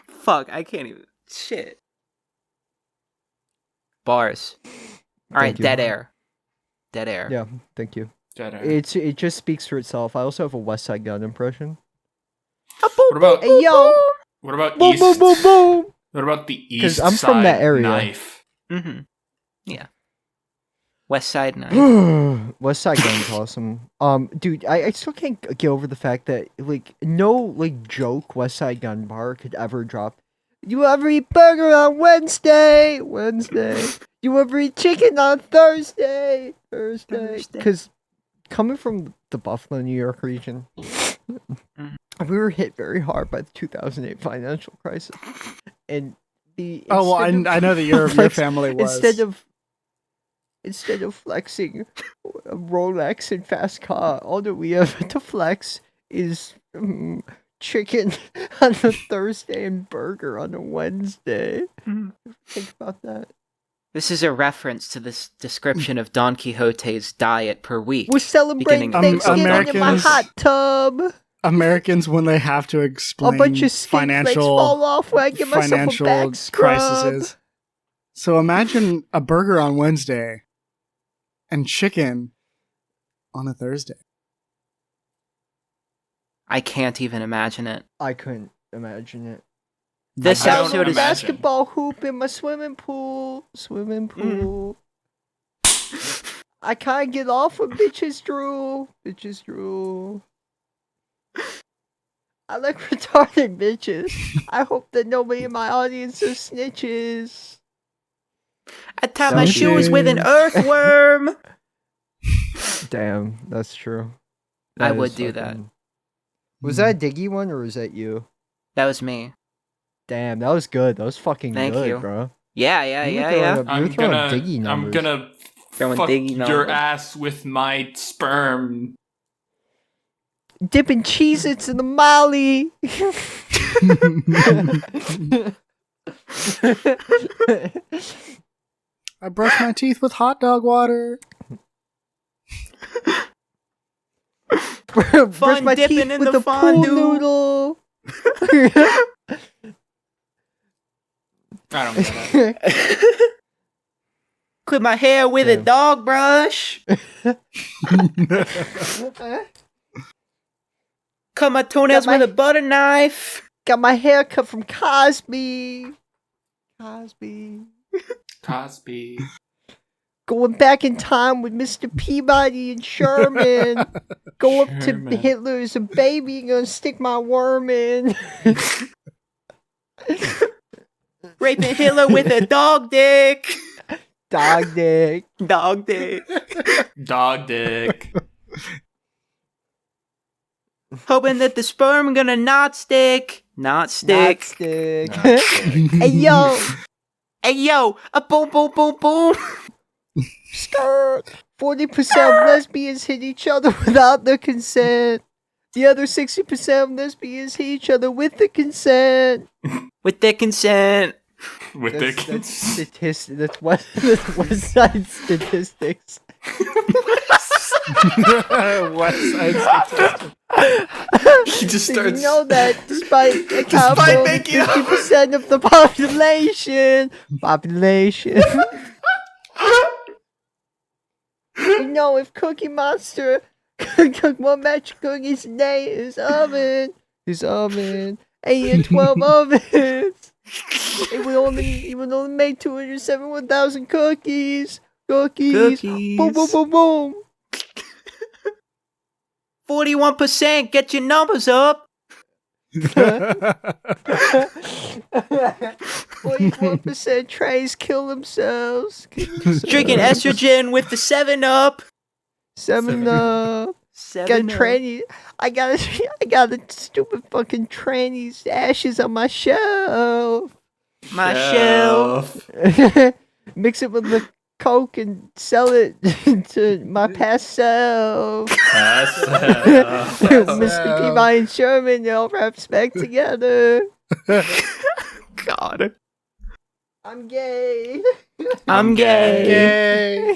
Fuck, I can't even. Shit. Bars. All right, Thank you. dead air. Dead air. Yeah, thank you. Dead air. It just speaks for itself. I also have a West Side Gun impression. What about Hey yo, what about boom, East? boom, boom, boom. What about the 'Cause East I'm Side from that area. Knife? Mm-hmm. Yeah. West Side Knife. West Side Gun's awesome. Dude, I still can't get over the fact that like no like joke West Side Gun bar could ever drop. You ever eat burger on Wednesday? You ever eat chicken on Thursday? Because coming from the Buffalo, New York region, we were hit very hard by the 2008 financial crisis, and I know that your family was. Instead of flexing a Rolex and fast car, all that we have to flex is chicken on a Thursday and burger on a Wednesday. Think about that. This is a reference to this description of Don Quixote's diet per week. We're celebrating beginning of Thanksgiving in my Americans- hot tub. Americans, when they have to explain A bunch of skin flakes fall off when I give myself a financial back scrub. crises. So imagine a burger on Wednesday and chicken on a Thursday. I can't even imagine it. I couldn't imagine it. This I don't episode is imagine. Basketball hoop in my swimming pool. I can't get off of bitches drool. I like retarded bitches. I hope that nobody in my audience are snitches. I tied my shoes with an earthworm. Damn, that's true. I That would is do that. fucking- Was that a Diggy one or was that you? That was me. Damn, that was good. That was fucking Thank good, you. bro. Yeah. You were throwing up- you were I'm throwing gonna Diggy numbers. Throwing fuck Diggy your numbers. ass with my sperm. Dipping Cheez-Its in the Molly. I brush my teeth with hot dog water. Brush Fun my dipping teeth in with the the pool fondue. noodle. I don't get it. Clip my hair with a Damn. dog brush. Cut my toenails Got my- with a butter knife. Got my hair cut from Cosby. Cosby. Going back in time with Mr. Peabody and Sherman. Go up Sherman. to Hitler as a baby and gonna stick my worm in. Raping Hitler with a dog dick. Dog dick. Dog dick. Dog dick. Hoping that the sperm gonna not stick. Not stick. Not stick. Not stick. Hey yo. Hey yo, a boom boom boom boom. Skirt. 40% of lesbians hit each other without their consent. The other 60% of lesbians hit each other with the consent. With their consent. With That's dick. statistics. That's West Side statistics. West Side Statistics. He just Did starts. you know that despite Despite making up. 50% of the population, you know, if Cookie Monster could cook one batch of cookies a day in his oven, 8 and 12 ovens, He would only make 271,000 cookies. Cookies. Boom, boom, boom, boom. 41%. Get your numbers up. 41% trays kill themselves. Drinking estrogen with the 7-Up. 7-Up. Got tranny. I got a stupid fucking tranny's ashes on my shelf. My shelf. Mix it with the Coke and sell it to my past self. Mr. Peabody and Sherman, they all raps back together. God. I'm gay. I'm gay.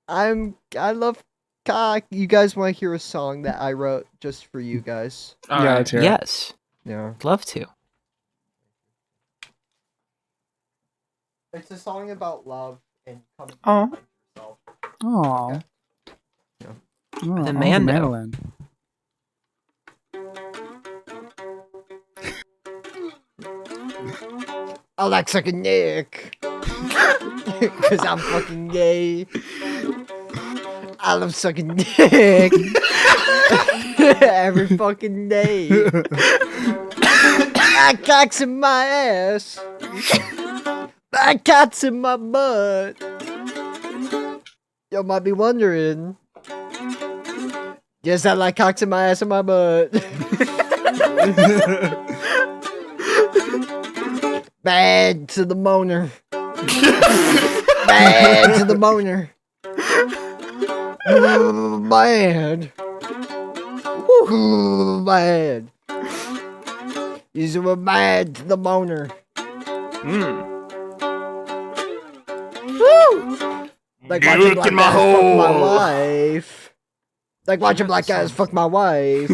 I love cock. You guys want to hear a song that I wrote just for you guys? Yeah, let's hear it. Yes. Yeah. Love to. It's a song about love and coming Aw. to yourself. Aww. Yeah. Oh, The Mando. mandolin. I like sucking dick. Because I'm fucking gay. I love sucking dick. Every fucking day. I cocks in my ass. I cocks in my butt. Y'all might be wondering. Yes, I like cocks in my ass and my butt. Bad to the moaner. Bad to the moaner. Bad. Bad. These were bad to the moaner. Like watching black guys fuck my wife. Like watching black guys fuck my wife.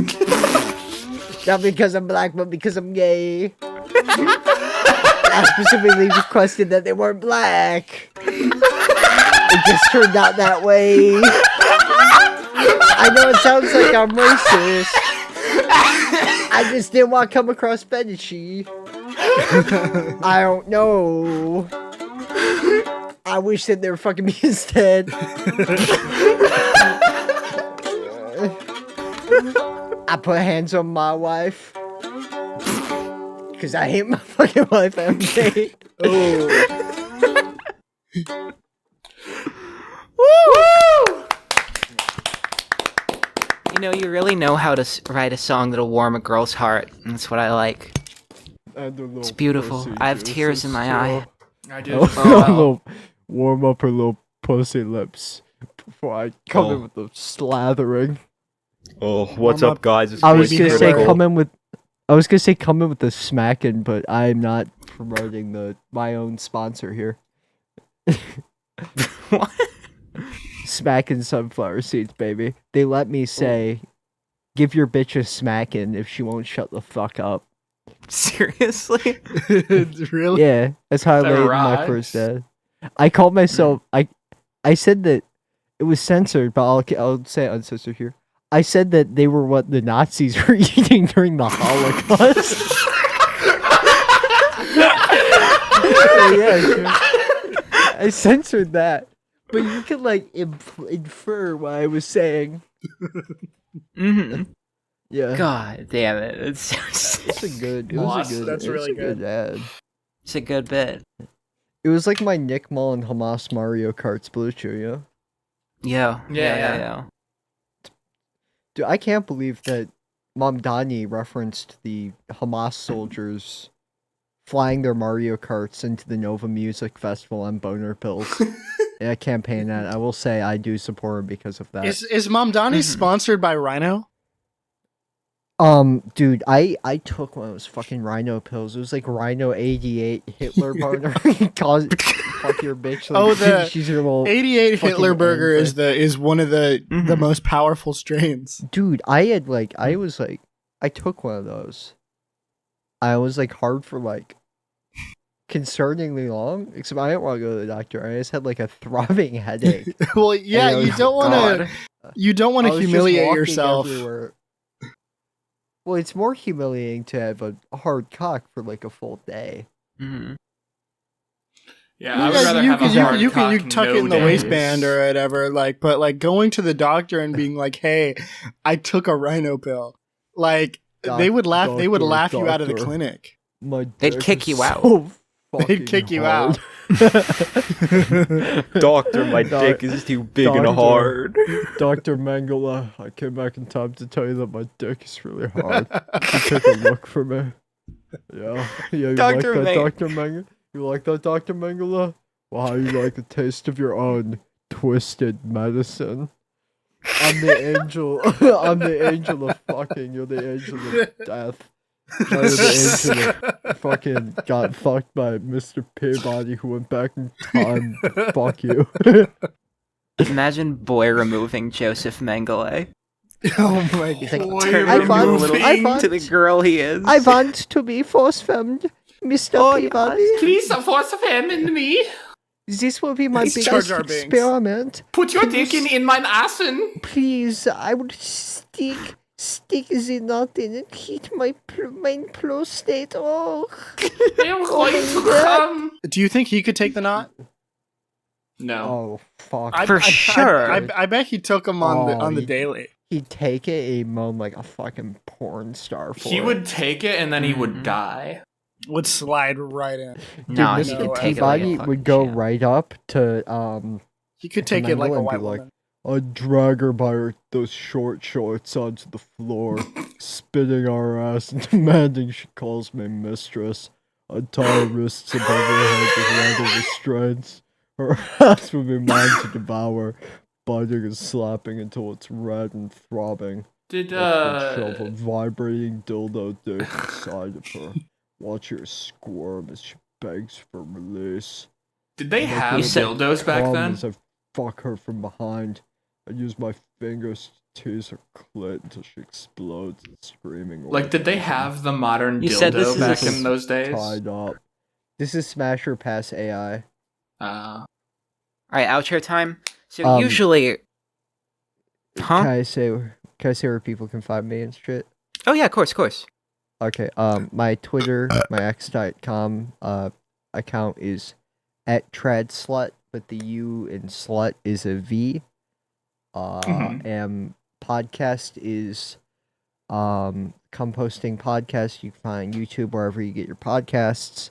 Not because I'm black, but because I'm gay. I specifically requested that they weren't black. It just turned out that way. I know it sounds like I'm racist. I just didn't want to come across fetishy. I don't know. I wish that they were fucking me instead. I put hands on my wife. Because I hate my fucking wife every day. Oh. Woo! You know, you really know how to write a song that'll warm a girl's heart. And that's what I like. It's beautiful. I have tears in my eye. I do. Warm up her little pussy lips before I come in with the slathering. Oh, what's up, guys? It's I was gonna say critical. come in with the smacking, but I'm not promoting my own sponsor here. What? Smacking sunflower seeds, baby. They let me say, give your bitch a smacking if she won't shut the fuck up. Seriously? Really? Yeah, that's how I That laid my rhymes. first dad. I called myself. I said that it was censored, but I'll say it uncensored here. I said that they were what the Nazis were eating during the Holocaust. Yeah, sure. I censored that, but you can like infer what I was saying. Mm-hmm. Yeah. God damn it. It's a good. It Boss, was a good. that's it was really a good ad. It's a good bit. It was like my Nick Mullen Hamas Mario Kart Split Chew, Yeah. Yeah. Dude, I can't believe that Mamdani referenced the Hamas soldiers flying their Mario Karts into the Nova Music Festival on boner pills. Yeah, campaign that. I will say I do support him because of that. Is Mamdani sponsored by Rhino? Dude, I took one of those fucking Rhino pills. It was like Rhino 88 Hitler boner. Fuck your bitch. Like, she's your little 88 fucking Hitler burger angry. is one of the most powerful strains. Dude, I took one of those. I was like hard for like concerningly long. Except I didn't want to go to the doctor. I just had like a throbbing headache. Well, yeah, you don't want to I was just humiliate walking yourself. everywhere. Well, it's more humiliating to have a hard cock for like a full day. Mm-hmm. Yeah, I would rather have a hard cock. You tuck it in the waistband or whatever, like, but like going to the doctor and being like, "Hey, I took a rhino pill," like they would laugh. They would laugh you out of the clinic. They'd kick you out. They'd kick you out. Doctor, my dick is too big and hard. Dr. Mangala, I came back in time to tell you that my dick is really hard. You take a look for me. Yeah, you Dr. like that, Dr. Mangala? You like that, Dr. Mangala? Well, how you like the taste of your own twisted medicine? I'm the angel. I'm the angel of fucking. You're the angel of death. You're the angel of fucking got fucked by Mr. Peabody who went back in time. Fuck you. Imagine boy removing Joseph Mengele. Oh my god! To the girl he is. I want to be force-femmed, Mr. Peabody. Please force fem in me. This will be my biggest experiment. Put your dick in my assen. Please, I would stick the knot in and hit my prostate. Oh, I'm going to come. Do you think he could take the knot? No. Oh, fuck. For sure. I bet he took him on the daily. He'd take it, he'd moan like a fucking porn star for He it. would take it and then he would die. Would slide right in. No, Dude, he Mr. could take it Peabody like a would go champ. right up to He could take it like a and white be like, woman. I'd drag her by those short shorts onto the floor, spitting our ass and demanding she calls me mistress. I'd tie her wrists above her head with leather restraints. Her ass would be mine to devour, biting and slapping until it's red and throbbing. Did Shove a vibrating dildo dick inside of her. Watch her squirm as she begs for release. Did they have dildos back then? As I fuck her from behind, I use my fingers to tease her clit until she explodes and screaming. Like, did they have the modern You said this dildo back is in those days? Tied up. This is Smasher Pass AI. Alright, outro time. So usually... Huh? Can I say where people can find me and shit? Oh yeah, of course. Okay, my Twitter, my x.com account is @tradslut, but the U in slut is a V. And podcast is Composting Podcast. You can find YouTube wherever you get your podcasts.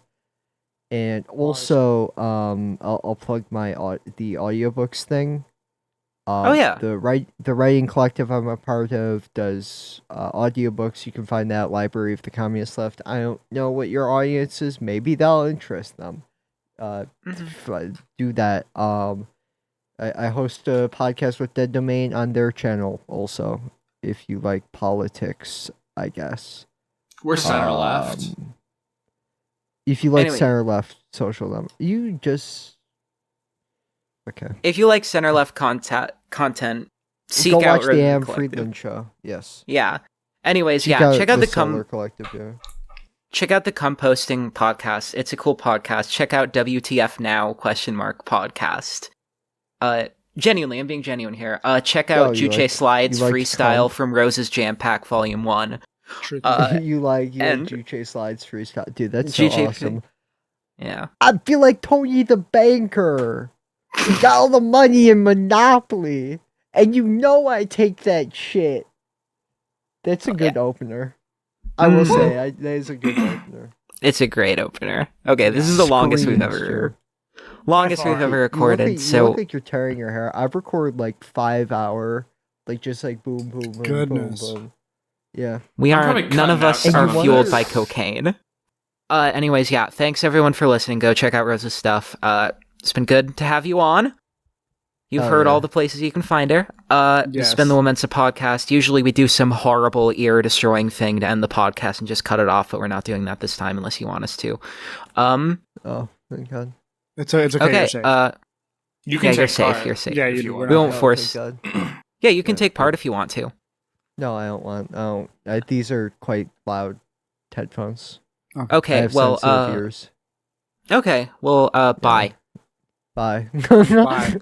And also, I'll plug the audiobooks thing. Oh yeah. The writing collective I'm a part of does audiobooks. You can find that at Library of the Communist Left. I don't know what your audience is. Maybe that'll interest them. Do that. I host a podcast with Dead Domain on their channel also. If you like politics, I guess. We're center left. If you like Anyway. center left social, you just. Okay. If you like center left content, seek Go out watch the Rhythm Am Collective. Friedland show. Yes. Yeah. Anyways, Check out check out the Solar Collective. Yeah. check out the Composting Podcast. It's a cool podcast. Check out WTF Now ? Podcast. Genuinely, I'm being genuine here. Check out Juche Slides you like Freestyle cum? from Rosa's Jam Pack Volume 1. You like and- Juche Slides freestyle, dude. That's Juche so awesome. Yeah. I feel like Tony the Banker. He got all the money in Monopoly, and you know I take that shit. That's a good opener. I will say, that is a good opener. It's a great opener. Okay, this is the longest we've ever recorded. You So look like you're tearing your hair. I've recorded like 5 hour, like just like boom, boom, boom, Goodness. boom, boom. Yeah. we I'm are probably none of cutting us out are some of fueled this. by cocaine. Anyways, yeah, thanks everyone for listening. Go check out Rosa's stuff. It's been good to have you on. You've Oh, heard yeah. all the places you can find her. This has been the WoMENSA Podcast. Usually we do some horrible ear-destroying thing to end the podcast and just cut it off, but we're not doing that this time unless you want us to. Oh, thank God. It's okay. Okay, You're safe. You yeah, can you're take safe, part you're safe. Yeah, if you- you we're want. We won't Oh, force... thank God. Yeah, you can Yeah. take part if you want to. No, I don't want. These are quite loud headphones. I Okay, have well, sensitive ears. okay, well, bye. Bye. Bye.